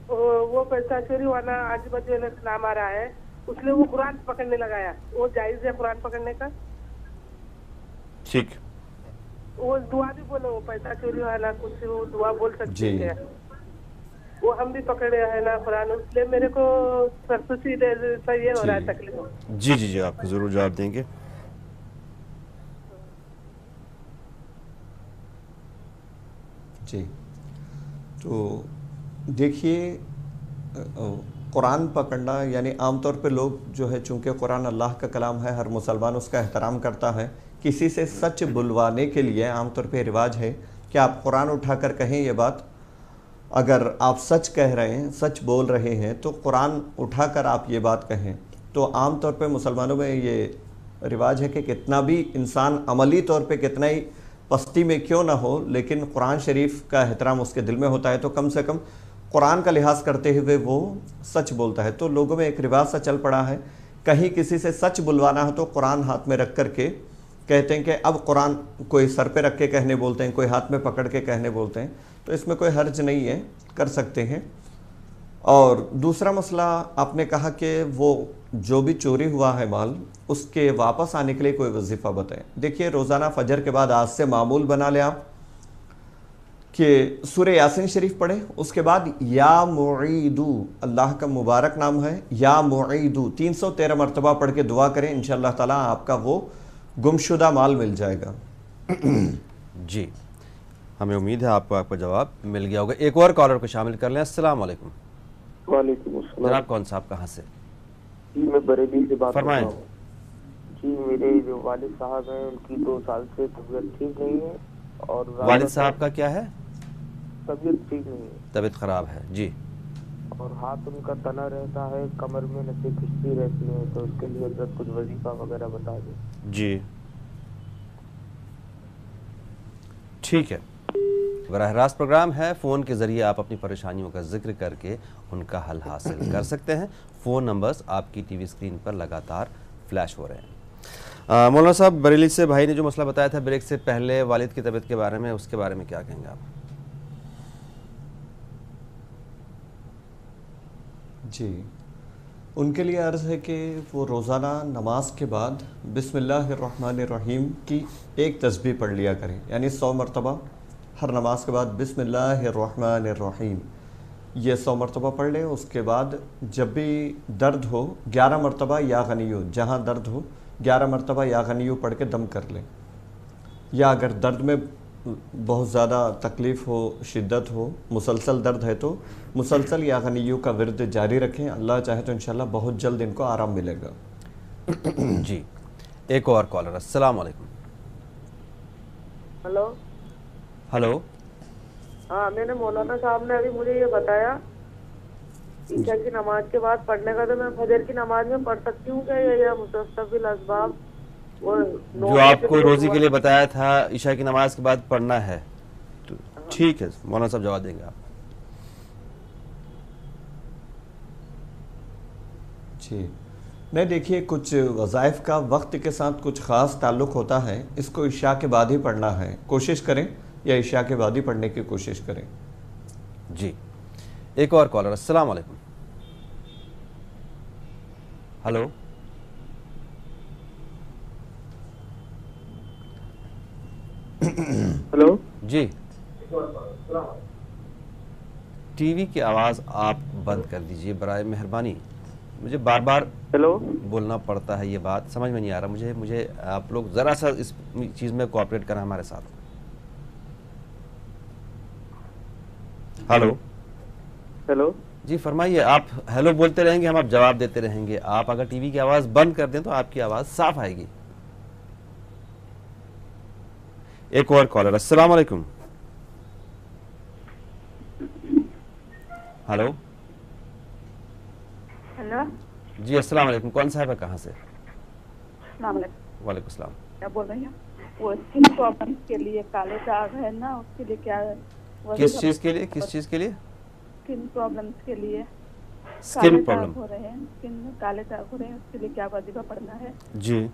वो पैसा चोरी वाला आज बजे नाम आ रहा है, उसने वो कुरान पकड़ने लगाया, वो जायज है कुरान पकड़ने का? ठीक, वो दुआ भी बोलो, वो पैसा चोरी वाला कुछ वो दुआ बोल सकते जी। हैं, वो हम भी पकड़े है ना कुरान, इसलिए मेरे को सरसुसी जैसा ये हो रहा है तकलीफ। जी जी जी, आपको ज़रूर जवाब देंगे। जी, तो देखिए कुरान पकड़ना यानी आमतौर पे लोग जो है, चूंकि कुरान अल्लाह का कलाम है, हर मुसलमान उसका एहतराम करता है, किसी से सच बुलवाने के लिए आमतौर पे रिवाज है कि आप कुरान उठाकर कहें ये बात। अगर आप सच कह रहे हैं, सच बोल रहे हैं, तो कुरान उठाकर आप ये बात कहें। तो आमतौर पे मुसलमानों में ये रिवाज है कि कितना भी इंसान अमली तौर पे कितना ही पस्ती में क्यों ना हो, लेकिन कुरान शरीफ का एहतराम उसके दिल में होता है, तो कम से कम कुरान का लिहाज करते हुए वो सच बोलता है। तो लोगों में एक रिवाज सा चल पड़ा है, कहीं किसी से सच बुलवाना हो तो कुरान हाथ में रख करके कहते हैं कि अब कुरान कोई सर पे रख के कहने बोलते हैं, कोई हाथ में पकड़ के कहने बोलते हैं, तो इसमें कोई हर्ज नहीं है, कर सकते हैं। और दूसरा मसला आपने कहा कि वो जो भी चोरी हुआ है माल, उसके वापस आने के लिए कोई वजीफ़ा बताएं। देखिए, रोज़ाना फजर के बाद आज से मामूल बना लें आप कि सूरह यासीन शरीफ पढ़ें, उसके बाद या मुईदू, अल्लाह का मुबारक नाम है, या मुईदू 313 मरतबा पढ़ के दुआ करें, इंशाअल्लाह ताला आपका वो गुमशुदा माल मिल जाएगा। जी, हमें उम्मीद है आपको आपका जवाब मिल गया होगा। एक और कॉलर को शामिल कर लें। अस्सलाम वालेकुम। वालेकुम अस्सलाम। जनाब कौन साहब कहाँ से? जी, मैं बरेली से बात कर रहा फरमाएं। हूँ। जी, मेरे जो वालिद साहब हैं उनकी 2 साल से तबीयत ठीक नहीं है, और वालिद साहब का क्या है? तबीयत ठीक नहीं है, तबीयत ख़राब है जी। और हाथ उनका तना रहता है, कमर में नसें खिंचती रहती हैं, तो उसके लिए अगर कुछ वजीफा वगैरह बता दें। जी ठीक है, बराह रास्त प्रोग्राम है, फ़ोन के ज़रिए आप अपनी परेशानियों का जिक्र करके उनका हल हासिल कर सकते हैं। फ़ोन नंबर्स आपकी टीवी स्क्रीन पर लगातार फ्लैश हो रहे हैं। मौलाना साहब, बरेली से भाई ने जो मसला बताया था ब्रेक से पहले वालिद की तबीयत के बारे में, उसके बारे में क्या कहेंगे आप? जी, उनके लिए अर्ज़ है कि वो रोज़ाना नमाज के बाद बिस्मिल्लाहिर्रहमानिर्रहीम की एक तस्बीह पढ़ लिया करें, यानी 100 मरतबा हर नमाज के बाद बिस्मिल्लाहिर्रहमानिर्रहीम ये 100 मरतबा पढ़ लें। उसके बाद जब भी दर्द हो 11 मरतबा या गनियो, जहाँ दर्द हो 11 मरतबा या गनियो पढ़ के दम कर लें। या अगर दर्द में बहुत ज़्यादा तकलीफ़ हो, शिद्दत हो, मुसलसल दर्द है, तो मुसलसल या गनियो का विर्द जारी रखें। अल्लाह चाहे तो इंशाल्लाह बहुत जल्द इनको आराम मिलेगा। जी, एक और कॉलर। अस्सलाम वालेकुम। हेलो। हेलो। हाँ, मैंने मौलाना साहब ने अभी मुझे ये बताया ईशा की नमाज के बाद पढ़ने का, तो मैं फजर की नमाज में पढ़ सकती हूँ क्या, या मुस्तफ़िल असबाब जो आपको रोज़ी के लिए बताया था ईशा की नमाज के बाद पढ़ना है, तो ठीक है, मौलाना साहब जवाब देंगे आप। जी नहीं, देखिए, कुछ वज़ाइफ का वक्त के साथ कुछ ख़ास ताल्लुक़ होता है, इसको इशा के बाद ही पढ़ना है। कोशिश करें या इशा के बाद ही पढ़ने की कोशिश करें। जी, एक और कॉलर। अस्सलाम वालेकुम। हेलो। हेलो जी, टीवी की आवाज़ आप बंद कर दीजिए बराए मेहरबानी। मुझे बार बार हेलो बोलना पड़ता है, ये बात समझ में नहीं आ रहा मुझे आप लोग ज़रा सा इस चीज़ में कोऑपरेट करें हमारे साथ। हेलो। हेलो जी फरमाइए, आप हेलो बोलते रहेंगे, हम आप जवाब देते रहेंगे। आप अगर टीवी की आवाज़ बंद कर दें तो आपकी आवाज़ साफ आएगी। एक और कॉलर। अस्सलाम वालेकुम। हेलो। हेलो जी अस्सलाम वालेकुम। कौन साहब है, कहाँ से? वालेकुम सलाम। क्या बोल रही हैं? वो स्किन प्रॉब्लम के लिए काले दाग है ना, उसके लिए क्या है? किस चीज़ के लिए? किस चीज़ के लिए? स्किन प्रॉब्लम्स के लिए। स्किन प्रॉब्लम हो रहे हैं, स्किन में काले दाग हो रहे हैं, उसके लिए क्या वजीफा पढ़ना है? जी।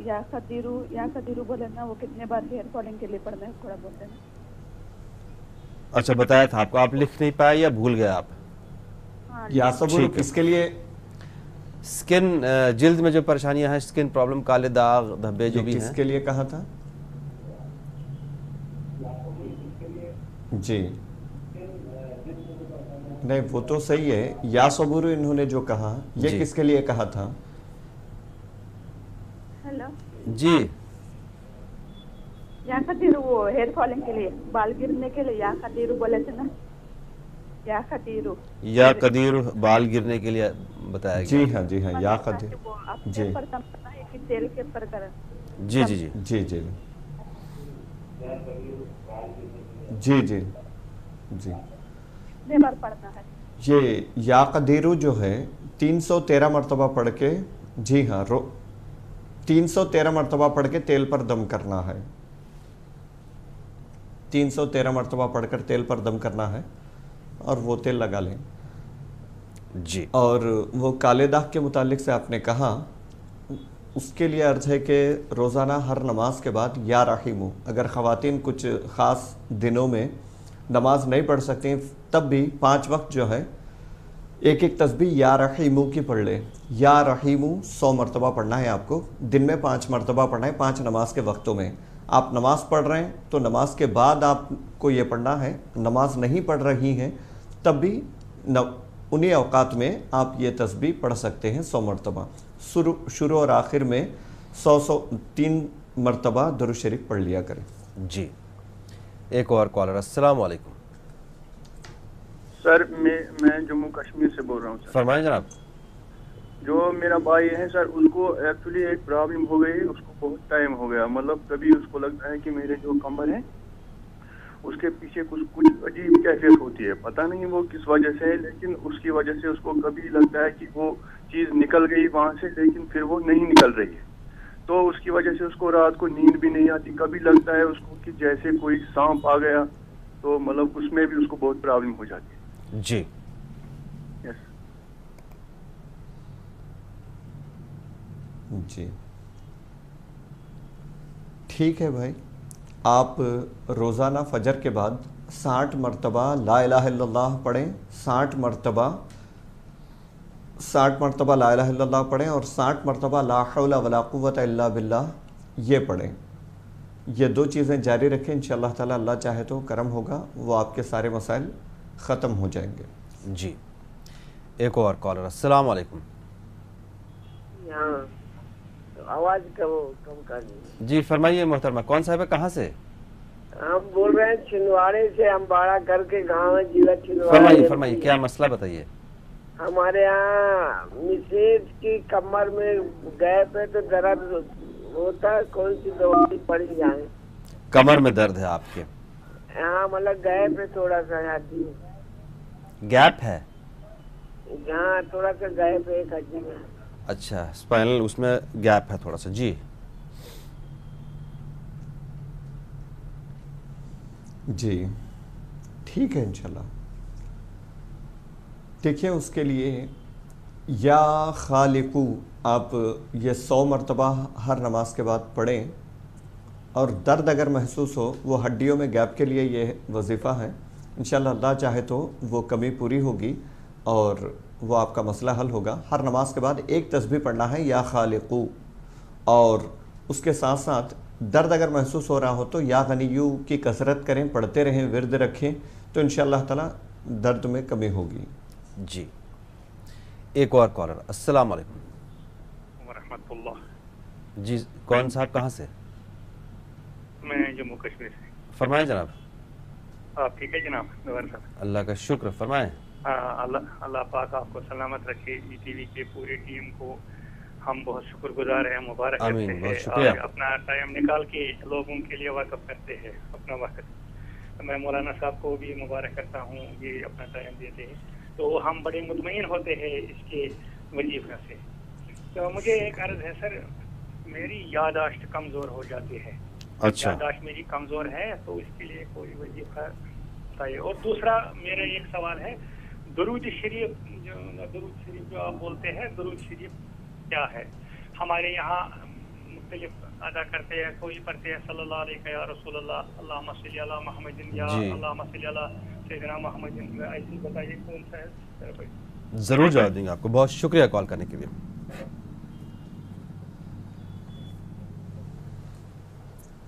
या खदीरू बोले ना, वो कितने बार हेयर फॉलिंग के लिए पढ़ना है, थोड़ा बोलते हैं। अच्छा, बताया था आपको, आप लिख नहीं पाए या भूल गए आप? या सबूर किसके लिए? स्किन जल्द में जो परेशानियां हैं, स्किन प्रॉब्लम, काले दाग धब्बे जो भी हैं, किसके लिए कहा था? जी नहीं, वो तो सही है। या सबूर इन्होंने जो कहा, ये किसके लिए कहा था? हेलो जी, या खातिर वो हेयर फॉलिंग के लिए, बाल गिरने के लिए या खातिर बोले थे ना, या खातिर या कदीर बाल गिरने के लिए बताया गया। जी हाँ, जी हाँ, या कदीर। जी पर पता है कि तेल के ऊपर कर। जी जी जी जी जी जी जी जी बेमार पड़ता है। ये या कदीरू जो है 313 मरतबा पढ़ के, जी हाँ, 313 मरतबा पढ़ के तेल पर दम करना है। 313 मरतबा पढ़कर तेल पर दम करना है और वो तेल लगा लें जी। और वो काले दाग के मुतालिक से आपने कहा, उसके लिए अर्ज है कि रोज़ाना हर नमाज के बाद या रहीमू, अगर ख़वातीन कुछ ख़ास दिनों में नमाज नहीं पढ़ सकती तब भी 5 वक्त जो है एक एक तस्बीह या रहीमू की पढ़ ले। या रहीमू 100 मरतबा पढ़ना है आपको, दिन में 5 मरतबा पढ़ना है 5 नमाज के वक्तों में। आप नमाज पढ़ रहे हैं तो नमाज के बाद आपको ये पढ़ना है, नमाज नहीं पढ़ रही हैं तब भी उन्हीं औकात में आप ये तस्बीह पढ़ सकते हैं 100 मरतबा। शुरू और आखिर में 100-3 मरतबा दुरूद शरीफ पढ़ लिया करें। जी। एक और कॉलर। अस्सलाम वालेकुम सर, मैं जम्मू कश्मीर से बोल रहा हूँ सर। फरमाएं जनाब। जो मेरा भाई है सर, उसको एक्चुअली एक प्रॉब्लम हो गई, उसको बहुत टाइम हो गया, मतलब कभी उसको लगता है कि मेरे जो कमर है उसके पीछे कुछ अजीब कैफियत होती है, पता नहीं वो किस वजह से है, लेकिन उसकी वजह से उसको कभी लगता है कि वो चीज़ निकल गई वहाँ से, लेकिन फिर वो नहीं निकल रही है, तो उसकी वजह से उसको रात को नींद भी नहीं आती। कभी लगता है उसको कि जैसे कोई सांप आ गया, तो मतलब उसमें भी उसको बहुत प्रॉब्लम हो जाती है। जी। यस जी, ठीक है भाई, आप रोज़ाना फजर के बाद 60 मरतबा ला इलाहा इल्लल्लाह पढ़ें, 60 मरतबा ला इलाहा इल्लल्लाह पढ़ें और 60 मरतबा ला हौला वला कुव्वता इल्ला बिल्लाह ये पढ़ें। ये 2 चीज़ें जारी रखें, इंशाअल्लाह ताला अल्लाह चाहे तो करम होगा, वो आपके सारे मसाइल ख़त्म हो जाएंगे। जी। एक और कॉलर। अस्सलाम वालेकुम। आवाज़ कम कर दीजिए। जी फरमाइए मोहतरमा, कौन साहब है, कहाँ से? हम बोल रहे हैं छिंदवाड़े से, हम बाड़ा करके गाँव है, जिला छिंदवाड़ा। फरमाइए क्या मसला बताइए। हमारे यहाँ मिसेज की कमर में गैप है तो दर्द होता है, कौन सी दवाई पड़ी जाए? कमर में दर्द है आपके? हाँ, मतलब गैप है थोड़ा सा, हड्डी गैप है? हाँ, थोड़ा सा गैप है एक हड्डी में। अच्छा, स्पाइनल उसमें गैप है थोड़ा सा। जी जी, ठीक है इंशाल्लाह। देखिए, उसके लिए या खालिकू आप ये 100 मरतबा हर नमाज के बाद पढ़ें, और दर्द अगर महसूस हो, वो हड्डियों में गैप के लिए ये वजीफ़ा है। इंशाल्लाह अल्लाह चाहे तो वो कमी पूरी होगी और वो आपका मसला हल होगा। हर नमाज के बाद एक तस्बीह पढ़ना है या खालिकू, और उसके साथ साथ दर्द अगर महसूस हो रहा हो तो या गनियू की कसरत करें, पढ़ते रहें, विर्द रखें, तो इंशाअल्लाह ताला दर्द में कमी होगी। जी। एक और कॉलर। अस्सलाम वालेकुम। वरहमतुल्लाह। जी, कौन साहब, कहाँ से? मैं जम्मू कश्मीर से। फरमाएं जनाब। आप ठीक है जनाब? अल्लाह का शुक्र, फरमाएं। अल्लाह पाक आपको सलामत रखे, ईटीवी के पूरी टीम को हम बहुत शुक्रगुजार हैं, मुबारक करते हैं, और अपना टाइम निकाल के लोगों के लिए वाकफ करते हैं अपना वक्त। मैं मौलाना साहब को भी मुबारक करता हूँ, ये अपना टाइम देते हैं, तो हम बड़े मुतमईन होते हैं इसके वजीफे से। तो मुझे एक अर्ज है सर, मेरी याददाश्त कमज़ोर हो जाती है। अच्छा। याददाश्त मेरी कमज़ोर है, तो इसके लिए कोई वजीफा चाहिए। और दूसरा मेरा एक सवाल है, दुरूद शरीफ जो आप बोलते हैं, दुरूद शरीफ क्या है? हमारे यहाँ मुख्तलिफ अदा करते हैं, कोई पढ़ते हैं सल्लल्लाहु अलैहि या रसूलल्लाह, अल्लाहुम्मा सल्ली अला मुहम्मदिन या अल्लाहुम्मा सल्ली अला सय्यिदिना मुहम्मदिन। ऐसे बताइए कौन सा है? ज़रूर जवाब देंगे आपको। बहुत शुक्रिया कॉल करने के लिए।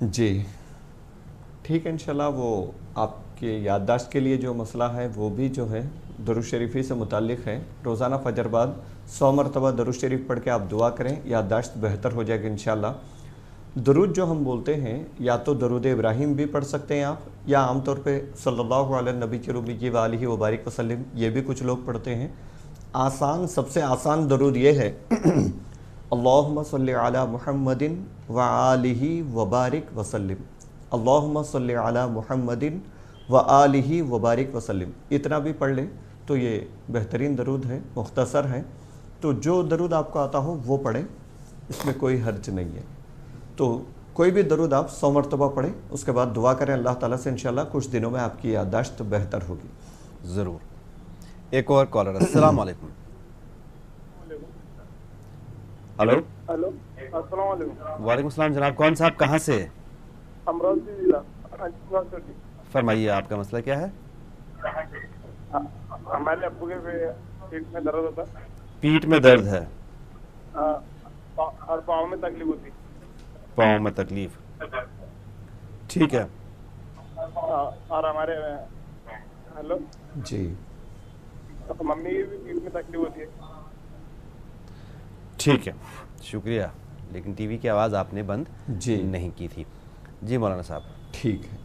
जी ठीक है, इंशाल्लाह वो आपके याददाश्त के लिए जो मसला है वो भी जो है दरूद शरीफी से मुतालिक है। रोज़ाना फजर बाद 100 मरतबा दरूद शरीफ पढ़ के आप दुआ करें, याददाश्त बेहतर हो जाएगी इंशाल्लाह। दरूद जो हम बोलते हैं या तो दरूद इब्राहिम भी पढ़ सकते हैं आप, या आमतौर पे सल्लल्लाहु अलैहि नबी के रुबी व आलिहि व बारिक वसल्लम, ये भी कुछ लोग पढ़ते हैं। आसान, सबसे आसान दरूद ये है अल्लाहुम्मा सल्लि अला मुहम्मदिन व आलिहि व बारिक वसल्लम, अल्लाहुम्मा सल्लि अला मुहम्मदिन व आलिहि व बारिक वसल्लम। इतना भी पढ़ लें तो ये बेहतरीन दरूद है, मुख्तसर है। तो जो दरूद आपको आता हो वो पढ़ें, इसमें कोई हर्ज नहीं है। तो कोई भी दरूद आप 100 मरतबा पढ़ें, उसके बाद दुआ करें अल्लाह ताला से, इंशाल्लाह कुछ दिनों में आपकी याददाश्त बेहतर होगी। ज़रूर। एक और कॉलर, अस्सलाम वालेकुम। हेलो हेलो, अस्सलाम वालेकुम। वालेकुम सलाम जनाब, कौन साहब, कहाँ से? अमरावती जिला। फरमाइए आपका मसला क्या है? हमारे अब्बू के पीठ में दर्द होता है। पीठ में दर्द है और पाँव में तकलीफ होती। पाँव में तकलीफ, ठीक है। और हमारे हेलो जी, तो मम्मी की भी पीठ में तकलीफ होती है। ठीक है, शुक्रिया। लेकिन टीवी की आवाज़ आपने बंद जी नहीं की थी। जी मौलाना साहब। ठीक है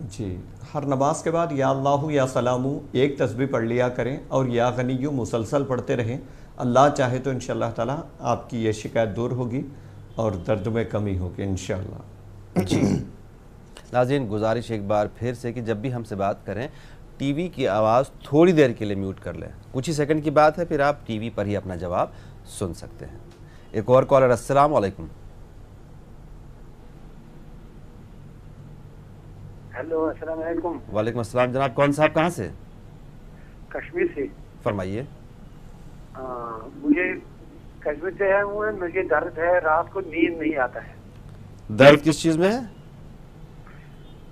जी। हर नमाज के बाद या अल्लाहु या सलामु एक तस्बीह पढ़ लिया करें और या गनियु मुसलसल पढ़ते रहें। अल्लाह चाहे तो इंशाअल्लाह ताला आपकी ये शिकायत दूर होगी और दर्द में कमी होगी इंशाअल्लाह। जी नाज़रीन, गुजारिश एक बार फिर से कि जब भी हमसे बात करें टीवी की आवाज़ थोड़ी देर के लिए म्यूट कर लें। कुछ ही सेकंड की बात है, फिर आप टीवी पर ही अपना जवाब सुन सकते हैं। एक और कॉलर, अस्सलाम वालेकुम। हेलो, अस्सलाम वालेकुम। वालेकुम अस्सलाम जनाब, कौन साहब, कहाँ से? कश्मीर से। फरमाइए। मुझे कश्मीर से है, मुझे दर्द है, रात को नींद नहीं आता है। दर्द किस चीज़ में है?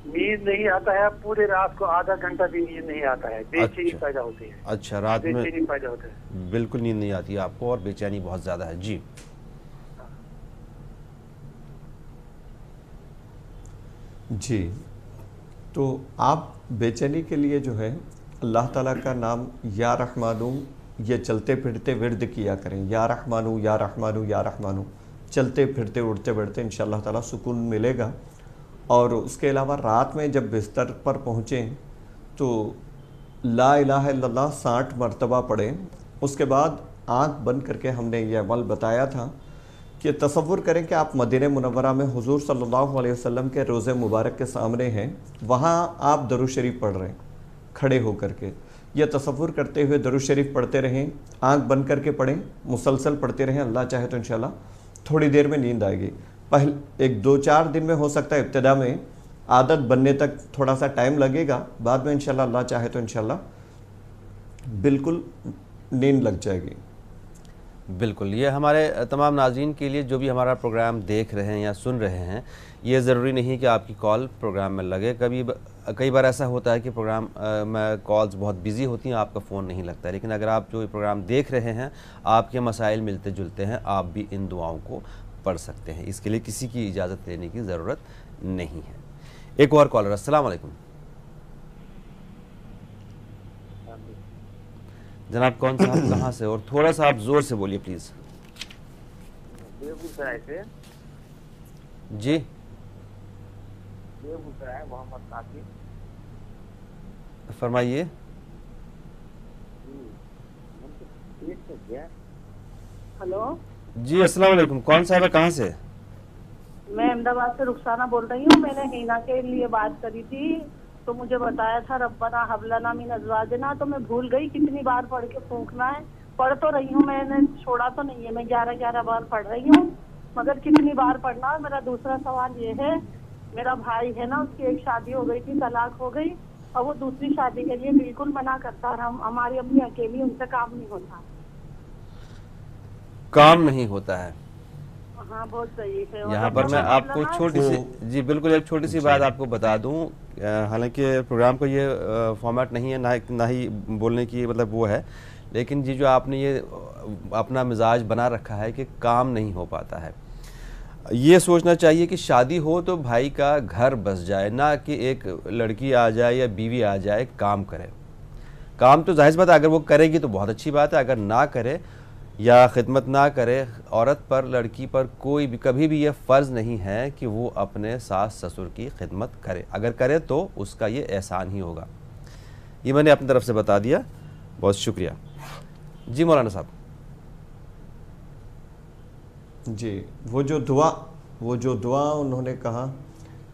नींद नहीं आता है, पूरे रात को आधा घंटा भी नींद नहीं आता है, बेचैनी पैदा होती है। अच्छा, रात में बेचैनी पैदा होता है, बिल्कुल नींद नहीं आती है आपको और बेचैनी बहुत ज़्यादा है। जी जी, तो आप बेचैनी के लिए जो है अल्लाह ताला का नाम या रहमानू ये चलते फिरते विर्द किया करें। या रहमानू या रहमानू या रहमानू, चलते फिरते उड़ते बढ़ते इंशाअल्लाह ताला सुकून मिलेगा। और उसके अलावा रात में जब बिस्तर पर पहुँचें तो ला इलाहा इल्लल्लाह 60 मरतबा पढ़ें। उसके बाद आँख बंद करके हमने ये अमल बताया था कि तसव्वुर करें कि आप मदीने मुनव्वरा में हुजूर सल्लल्लाहु अलैहि वसल्लम के रोज़े मुबारक के सामने हैं, वहाँ आप दरूद शरीफ पढ़ रहे हैं खड़े होकर के। यह तसव्वुर करते हुए दरूद शरीफ पढ़ते रहें, आँख बंद करके पढ़ें, मुसलसल पढ़ते रहें। अल्लाह चाहे तो इंशाल्लाह थोड़ी देर में नींद आएगी। पहले 1-2-4 दिन में हो सकता है, इब्तिदा में आदत बनने तक थोड़ा सा टाइम लगेगा, बाद में इंशाल्लाह अल्लाह चाहे तो इंशाल्लाह बिल्कुल नींद लग जाएगी। बिल्कुल, ये हमारे तमाम नाज़रीन के लिए जो भी हमारा प्रोग्राम देख रहे हैं या सुन रहे हैं, ये ज़रूरी नहीं कि आपकी कॉल प्रोग्राम में लगे। कई बार ऐसा होता है कि प्रोग्राम में कॉल्स बहुत बिज़ी होती हैं, आपका फ़ोन नहीं लगता है। लेकिन अगर आप जो प्रोग्राम देख रहे हैं, आपके मसाइल मिलते जुलते हैं, आप भी इन दुआओं को पढ़ सकते हैं। इसके लिए किसी की इजाज़त लेने की ज़रूरत नहीं है। एक और कॉलर, अस्सलाम वालेकुम जनाब, कौन सा आप कहाँ से? और थोड़ा सा आप जोर से बोलिए प्लीज़। बेगूसराय से। जी बेगूसराय, मोहम्मद कासिम। फरमाइए। हेलो जी अस्सलाम वालेकुम, कौन साहब है, कहाँ से? मैं अहमदाबाद से रुखसाना बोल रही हूँ। मैंने हीना के लिए बात करी थी तो मुझे बताया था रब्बना हबलना मिन अज़वाजना, तो मैं भूल गई कितनी बार पढ़ के फूंकना है। पढ़ तो रही हूँ, मैंने छोड़ा तो नहीं है, मैं 11-11 बार पढ़ रही हूँ, मगर कितनी बार पढ़ना है। मेरा दूसरा सवाल ये है, मेरा भाई है ना, उसकी एक शादी हो गई थी, तलाक हो गई, और वो दूसरी शादी के लिए बिल्कुल मना करता है। हमारी अपनी अकेली, उनसे काम नहीं होता। काम नहीं होता है? हाँ बहुत सही है। यहाँ पर मैं आपको छोटी सी, जी बिल्कुल, एक छोटी सी बात आपको बता दूं, हालांकि प्रोग्राम को ये फॉर्मेट नहीं है, ना ही बोलने की मतलब वो है, लेकिन जी जो आपने ये अपना मिजाज बना रखा है कि काम नहीं हो पाता है, ये सोचना चाहिए कि शादी हो तो भाई का घर बस जाए, ना कि एक लड़की आ जाए या बीवी आ जाए काम करे। काम तो जाहिर बात है अगर वो करेगी तो बहुत अच्छी बात है, अगर ना करे या खिदमत ना करे, औरत पर लड़की पर कोई भी कभी भी ये फ़र्ज़ नहीं है कि वो अपने सास ससुर की खिदमत करे, अगर करे तो उसका ये एहसान ही होगा। ये मैंने अपनी तरफ से बता दिया, बहुत शुक्रिया। जी मौलाना साहब। जी वो जो दुआ उन्होंने कहा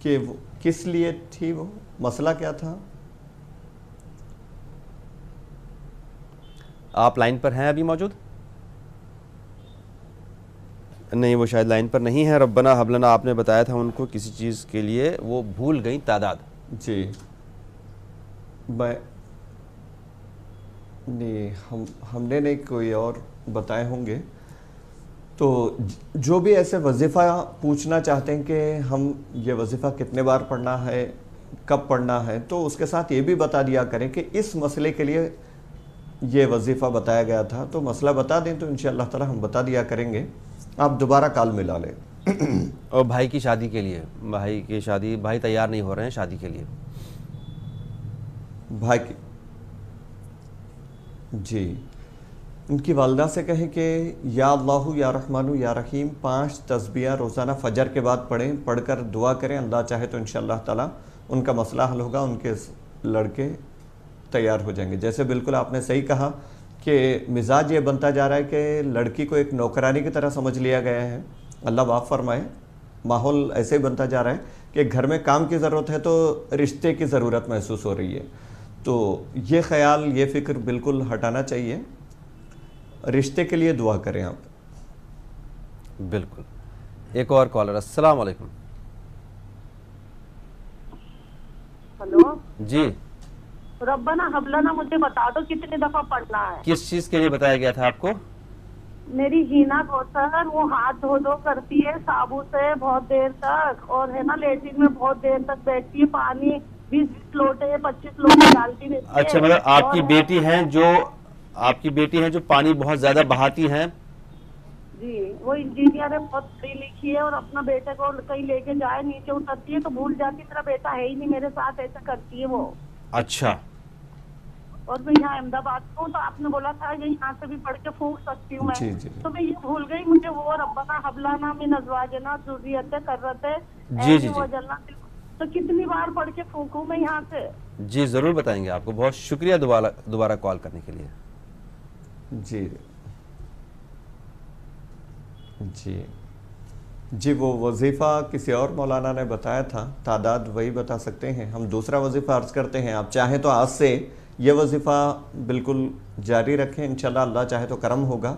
कि वो किस लिए थी, वो मसला क्या था? आप लाइन पर हैं अभी मौजूद? नहीं, वो शायद लाइन पर नहीं है। रब्बना हबलना आपने बताया था उनको किसी चीज़ के लिए, वो भूल गई तादाद। जी नहीं, हमने नहीं, कोई और बताए होंगे। तो जो भी ऐसे वजीफ़ा पूछना चाहते हैं कि हम ये वजीफ़ा कितने बार पढ़ना है, कब पढ़ना है, तो उसके साथ ये भी बता दिया करें कि इस मसले के लिए ये वजीफ़ा बताया गया था, तो मसला बता दें तो इंशाअल्लाह ताला हम बता दिया करेंगे, आप दोबारा कॉल मिला लें। और भाई की शादी के लिए, भाई तैयार नहीं हो रहे हैं शादी के लिए, भाई की, जी उनकी वालदा से कहें कि या अल्लाहु या रहमानु या रहीम 5 तस्बीह रोज़ाना फजर के बाद पढ़ें, पढ़कर दुआ करें, अल्लाह चाहे तो इंशाअल्लाह ताला उनका मसला हल होगा, उनके लड़के तैयार हो जाएंगे। जैसे बिल्कुल आपने सही कहा कि मिजाज ये बनता जा रहा है कि लड़की को एक नौकरानी की तरह समझ लिया गया है, अल्लाह माफ़ फरमाए। माहौल ऐसे ही बनता जा रहा है कि घर में काम की ज़रूरत है तो रिश्ते की ज़रूरत महसूस हो रही है। तो ये ख्याल, ये फ़िक्र बिल्कुल हटाना चाहिए। रिश्ते के लिए दुआ करें आप। बिल्कुल। एक और कॉलर, अस्सलाम वालेकुम। हेलो जी। रब्बना हबलना मुझे बता दो कितनी दफा पढ़ना है? किस चीज़ के लिए बताया गया था आपको? मेरी हीना कौसर, वो हाथ धो करती है साबुन से बहुत देर तक, और है ना लेटिन में बहुत देर तक बैठती है, पानी 20 लोटे 25 लोटे डालती रहती है। अच्छा, मतलब आपकी बेटी हैं जो पानी बहुत ज्यादा बहाती हैं? जी, वो इंजीनियर है, बहुत पढ़ी लिखी है, और अपना बेटे को कहीं लेके जाए नीचे उतरती है तो भूल जाती, मेरा बेटा है ही नहीं मेरे साथ, ऐसा करती है वो। अच्छा। और मैं यहाँ अहमदाबाद हूँ, तो आपने बोला था यहाँ से भी पढ़ के फूंक सकती हूँ मैं, तो मैं ये भूल गई। मुझे वो रब्बना हबलना मिन अज़वाजना ज़ुर्रियतन क़ुर्रता अय्युन, तो कितनी बार पढ़ के फूंकूं मैं यहाँ से? जी जरूर बताएंगे आपको। बहुत शुक्रिया दोबारा कॉल करने के लिए। जी वो वजीफ़ा किसी और मौलाना ने बताया था, तादाद वही बता सकते हैं। हम दूसरा वजीफ़ा अर्ज़ करते हैं। आप चाहें तो आज से ये वजीफ़ा बिल्कुल जारी रखें, इंशाल्लाह अल्लाह चाहे तो करम होगा।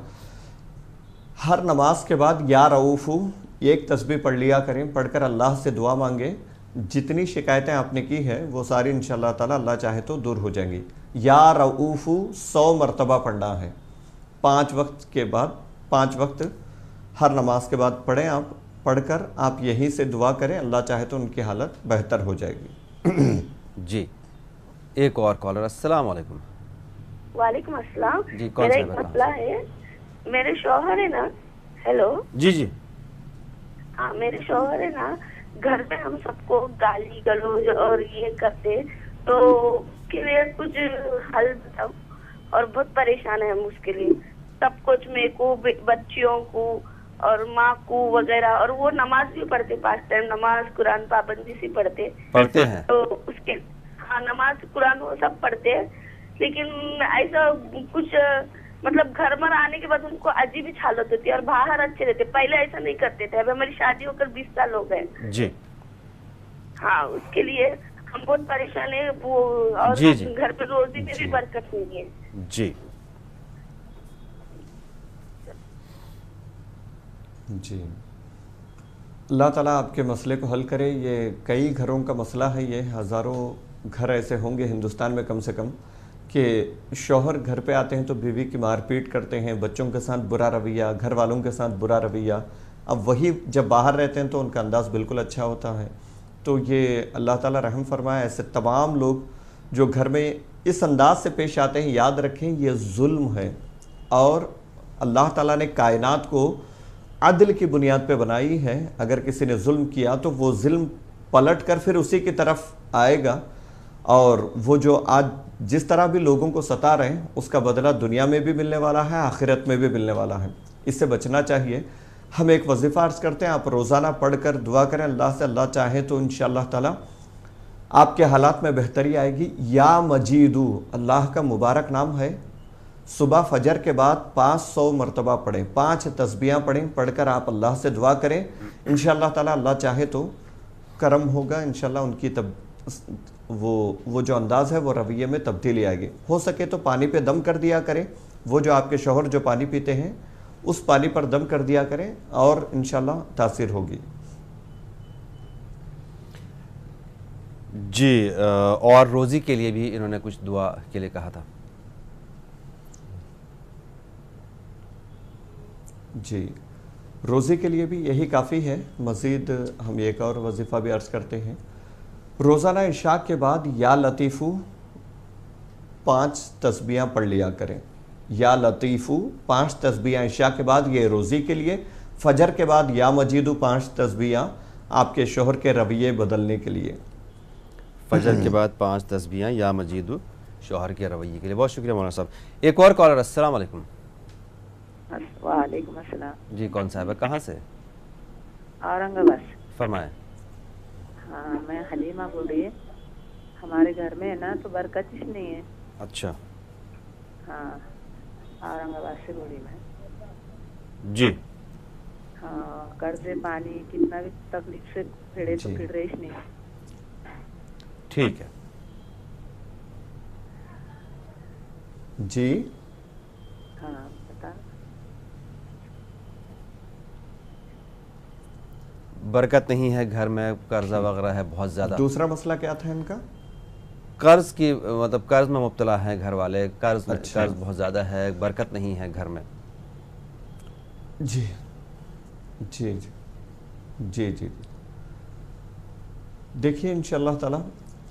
हर नमाज के बाद या रऊफ़ू एक तस्बीह पढ़ लिया करें, पढ़कर अल्लाह से दुआ मांगे। जितनी शिकायतें आपने की है वो सारी इंशाल्लाह ताला अल्लाह चाहे तो दूर हो जाएंगी। या रऊफ़ू 100 मरतबा पढ़ना है, 5 वक्त के बाद, 5 वक्त हर नमाज के बाद पढ़ें। आप पढ़कर आप यहीं से दुआ करें, अल्लाह चाहे तो उनकी हालत बेहतर हो जाएगी। जी एक और कॉलर, अस्सलाम वालेकुम। वालेकुम अस्सलाम। जी कौन मेरा एक मसला है, मेरे शौहर है ना, हेलो जी हाँ, मेरे शौहर है ना, घर में हम सबको गाली गलौज और ये करते, तो उसके लिए कुछ हल बताओ। और बहुत परेशान है हम उसके लिए, सब कुछ मेरे को, बच्चियों को और माँ को वगैरह। और वो नमाज भी पढ़ते, 5 टाइम नमाज, कुरान पाबंदी से पढ़ते हैं। तो उसके हाँ, नमाज कुरान वो सब पढ़ते हैं, लेकिन ऐसा कुछ मतलब घर में आने के बाद उनको अजीब ही हालत होती है, और बाहर अच्छे रहते। पहले ऐसा नहीं करते थे, अभी हमारी शादी होकर 20 साल हो गए। जी हाँ, उसके लिए हम बहुत परेशान है वो, और जी घर पे रोजी में भी बरकत नहीं है। जी अल्लाह ताला आपके मसले को हल करे। ये कई घरों का मसला है, ये हज़ारों घर ऐसे होंगे हिंदुस्तान में कम से कम, कि शौहर घर पे आते हैं तो बीवी की मारपीट करते हैं, बच्चों के साथ बुरा रवैया, घर वालों के साथ बुरा रवैया, अब वही जब बाहर रहते हैं तो उनका अंदाज़ बिल्कुल अच्छा होता है। तो ये अल्लाह ताला रहम फरमाए, ऐसे तमाम लोग जो घर में इस अंदाज से पेश आते हैं, याद रखें ये जुल्म है और अल्लाह ताला ने कायनात को अदल की बुनियाद पे बनाई है। अगर किसी ने जुल्म किया तो वो जुल्म पलट कर फिर उसी की तरफ आएगा और वो जो आज जिस तरह भी लोगों को सता रहे हैं उसका बदला दुनिया में भी मिलने वाला है, आखिरत में भी मिलने वाला है। इससे बचना चाहिए। हम एक वजीफ़ा अर्ज़ करते हैं, आप रोज़ाना पढ़ कर दुआ करें अल्लाह से, अल्लाह चाहे तो इंशाअल्लाह ताला आपके हालात में बेहतरी आएगी। या मजीदू अल्लाह का मुबारक नाम है। सुबह फजर के बाद 500 मरतबा पढ़ें, 5 तस्बीहां पढ़ें, पढ़कर आप अल्लाह से दुआ करें। इंशाअल्लाह ताला अल्लाह चाहे तो करम होगा, इंशाअल्लाह उनकी वो जो अंदाज़ है वो रवैये में तब्दीली आएगी। हो सके तो पानी पे दम कर दिया करें। वो जो आपके शौहर जो पानी पीते हैं उस पानी पर दम कर दिया करें और इंशाअल्लाह तासीर होगी। जी, और रोज़ी के लिए भी इन्होंने कुछ दुआ के लिए कहा था। जी, रोज़े के लिए भी यही काफ़ी है। मज़ीद हम एक और वजीफ़ा भी अर्ज़ करते हैं। रोज़ाना इशा के बाद या लतीफ़ू 5 तस्बीहां पढ़ लिया करें। या लतीफ़ू 5 तस्बीहां इशा के बाद, ये रोज़ी के लिए। फजर के बाद या मजीदू 5 तस्बीहां आपके शोहर के रवैये बदलने के लिए। फजर के बाद 5 तस्बीहां या मजीदू शोहर के रवैये के लिए। बहुत शुक्रिया मौलाना साहब। एक और कॉलर, अस्सलाम वालेकुम। वालेकुम अस्सलाम। जी, कौन साहब है, कहाँ से? औरंगाबाद। फरमाएं। हाँ, मैं हलीमा बोल रही है। हमारे घर में है ना तो बरकत नहीं है। अच्छा। हाँ, औरंगाबाद से बोली मैं। जी। हाँ, कर्जे पानी कितना भी तकलीफ से फिरे तो फिर रही नहीं। ठीक है जी। हाँ, बता। बरकत नहीं है घर में, कर्जा वगैरह है बहुत ज़्यादा। दूसरा मसला क्या था इनका? कर्ज की, मतलब कर्ज में मुब्तला हैं घर वाले, कर्ज अच्छा। कर्ज बहुत ज़्यादा है, बरकत नहीं है घर में। जी जी जी जी जी। देखिए इंशाअल्लाह ताला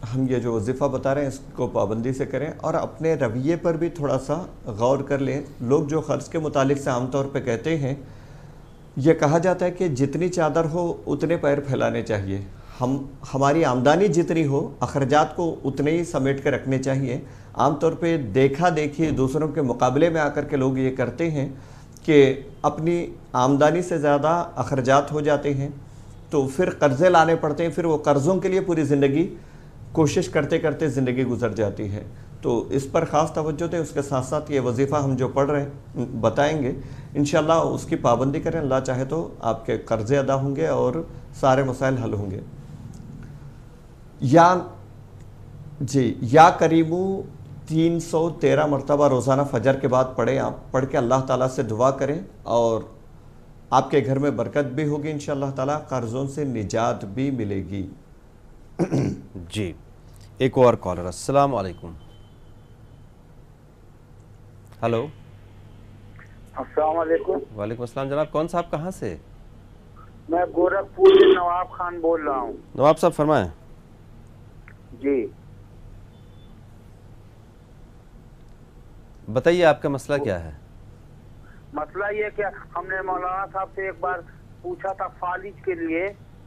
हम ये जो वजीफ़ा बता रहे हैं इसको पाबंदी से करें और अपने रवैये पर भी थोड़ा सा गौर कर लें। लोग जो ख़र्च के मुतालिक से आमतौर पे कहते हैं, ये कहा जाता है कि जितनी चादर हो उतने पैर फैलाने चाहिए। हमारी आमदनी जितनी हो अखराजात को उतने ही समेट कर रखने चाहिए। आमतौर पे देखा देखी दूसरों के मुकाबले में आकर के लोग ये करते हैं कि अपनी आमदनी से ज़्यादा अखराजात हो जाते हैं तो फिर कर्ज़े लाने पड़ते हैं, फिर वो कर्ज़ों के लिए पूरी ज़िंदगी कोशिश करते करते ज़िंदगी गुजर जाती है। तो इस पर ख़ास तवज्जो दें। उसके साथ साथ ये वजीफ़ा हम जो पढ़ रहे हैं बताएंगे, इंशाअल्लाह उसकी पाबंदी करें। अल्लाह चाहे तो आपके कर्ज़े अदा होंगे और सारे मसाइल हल होंगे। या करीबू 313 मरतबा रोज़ाना फ़जर के बाद पढ़ें। आप पढ़ के अल्लाह ताला से दुआ करें और आपके घर में बरकत भी होगी इंशाअल्लाह ताला, कर्ज़ों से निजात भी मिलेगी। जी, एक और कॉलर, अस्सलाम वालेकुम। हेलो। अस्सलाम वालेकुम। वालेकुम अस्सलाम जनाब, कौन साहब कहाँ से? मैं गोरखपुर से नवाब खान बोल रहा हूँ। नवाब साहब फरमाएं। जी बताइए आपका मसला क्या है? मसला ये क्या, हमने मौलाना साहब से एक बार पूछा था फालिज के लिए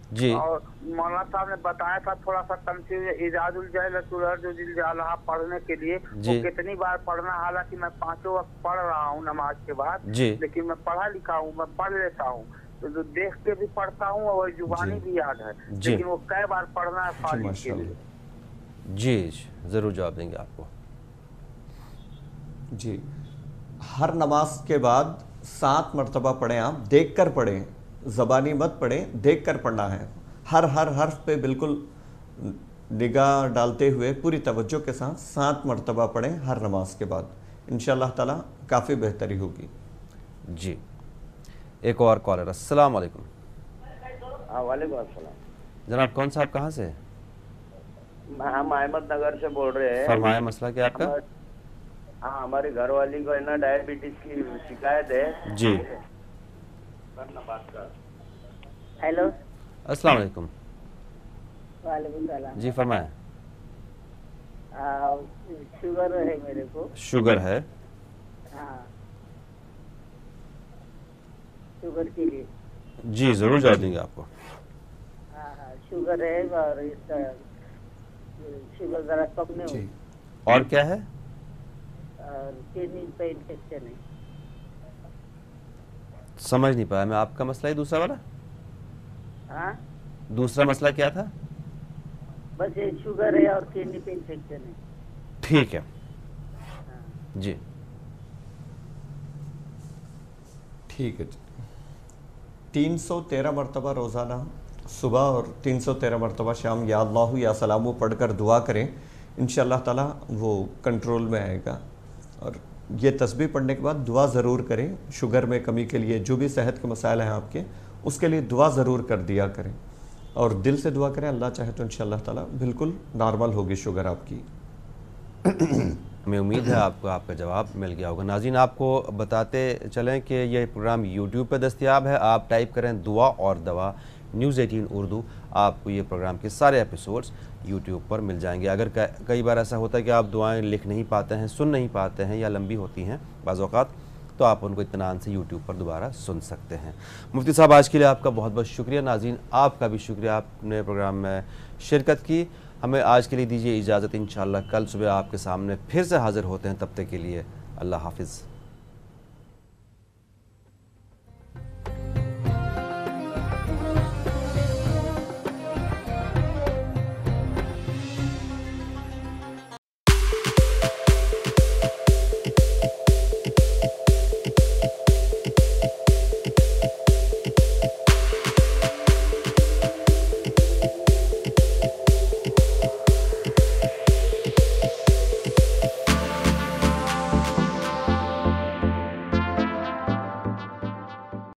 जी, और मौलाना साहब ने बताया था थोड़ा सा तमसील इजाजुल जलाला पढ़ने के लिए वो कितनी बार पढ़ना। हालांकि मैं 5 वक्त पढ़ रहा हूँ नमाज के बाद, लेकिन मैं पढ़ा लिखा हूँ, मैं पढ़ लेता हूँ, तो देख के भी पढ़ता हूँ और जुबानी भी याद है, लेकिन वो कई बार पढ़ना है फालिज के लिए। जी ज़रूर जवाब देंगे आपको। जी, हर नमाज के बाद 7 मरतबा पढ़ें। आप देख कर पढ़ें, ज़बानी मत पढ़ें, देख कर पढ़ना है। हर हर्फ पे बिल्कुल निगाह डालते हुए पूरी तवज्जो के साथ 7 मरतबा पढ़ें हर नमाज के बाद। इंशाअल्लाह ताला काफ़ी बेहतरी होगी। जी, एक और कॉलर, अस्सलाम वालेकुम। वालेकुम अस्सलाम। जनाब कौन साहब कहाँ से? हम अहमदनगर से बोल रहे हैं। फरमाया मसला क्या आपका? हाँ, हमारी घरवाली को है ना डायबिटीज की शिकायत है। जी। हेलो, अस्सलाम वालेकुम। वालेकुम सलाम। जी फरमाएं। शुगर है मेरे को। शुगर है? हाँ, शुगर के लिए। जी जरूर जवाब देंगे आपको। हाँ हाँ, शुगर है और इसका शुगर जरा कम में हो। और क्या है? और किडनी पे इन्फेक्शन है। समझ नहीं पाया मैं, आपका मसला है दूसरा वाला? हाँ, दूसरा मसला क्या था? बस ये शुगर है और किडनी पे इन्फेक्शन है। ठीक है जी, ठीक है। 313 मरतबा रोज़ाना सुबह और 313 मरतबा शाम या अल्लाहु या सलामु पढ़कर दुआ करें, इंशाअल्लाह ताला वो कंट्रोल में आएगा। और ये तस्बीह पढ़ने के बाद दुआ ज़रूर करें। शुगर में कमी के लिए जो भी सेहत के मसाइल हैं आपके, उसके लिए दुआ ज़रूर कर दिया करें और दिल से दुआ करें। अल्लाह चाहे तो इंशाअल्लाह ताला बिल्कुल नॉर्मल होगी शुगर आपकी। हमें उम्मीद है आपको आपका जवाब मिल गया होगा। नाज़रीन, आपको बताते चलें कि यह प्रोग्राम यूट्यूब पर दस्तयाब है। आप टाइप करें दुआ और दवा न्यूज़ 18 उर्दू, आपको ये प्रोग्राम के सारे एपिसोड्स यूट्यूब पर मिल जाएंगे। अगर कई बार ऐसा होता है कि आप दुआएं लिख नहीं पाते हैं, सुन नहीं पाते हैं या लंबी होती हैं बाज़ औक़ात, तो आप उनको इत्मीनान से यूट्यूब पर दोबारा सुन सकते हैं। मुफ्ती साहब, आज के लिए आपका बहुत बहुत शुक्रिया। नाज़रीन, आपका भी शुक्रिया, आपने प्रोग्राम में शिरकत की। हमें आज के लिए दीजिए इजाज़त। इंशाअल्लाह कल सुबह आपके सामने फिर से हाज़िर होते हैं। तब तक के लिए अल्लाह हाफ़िज़।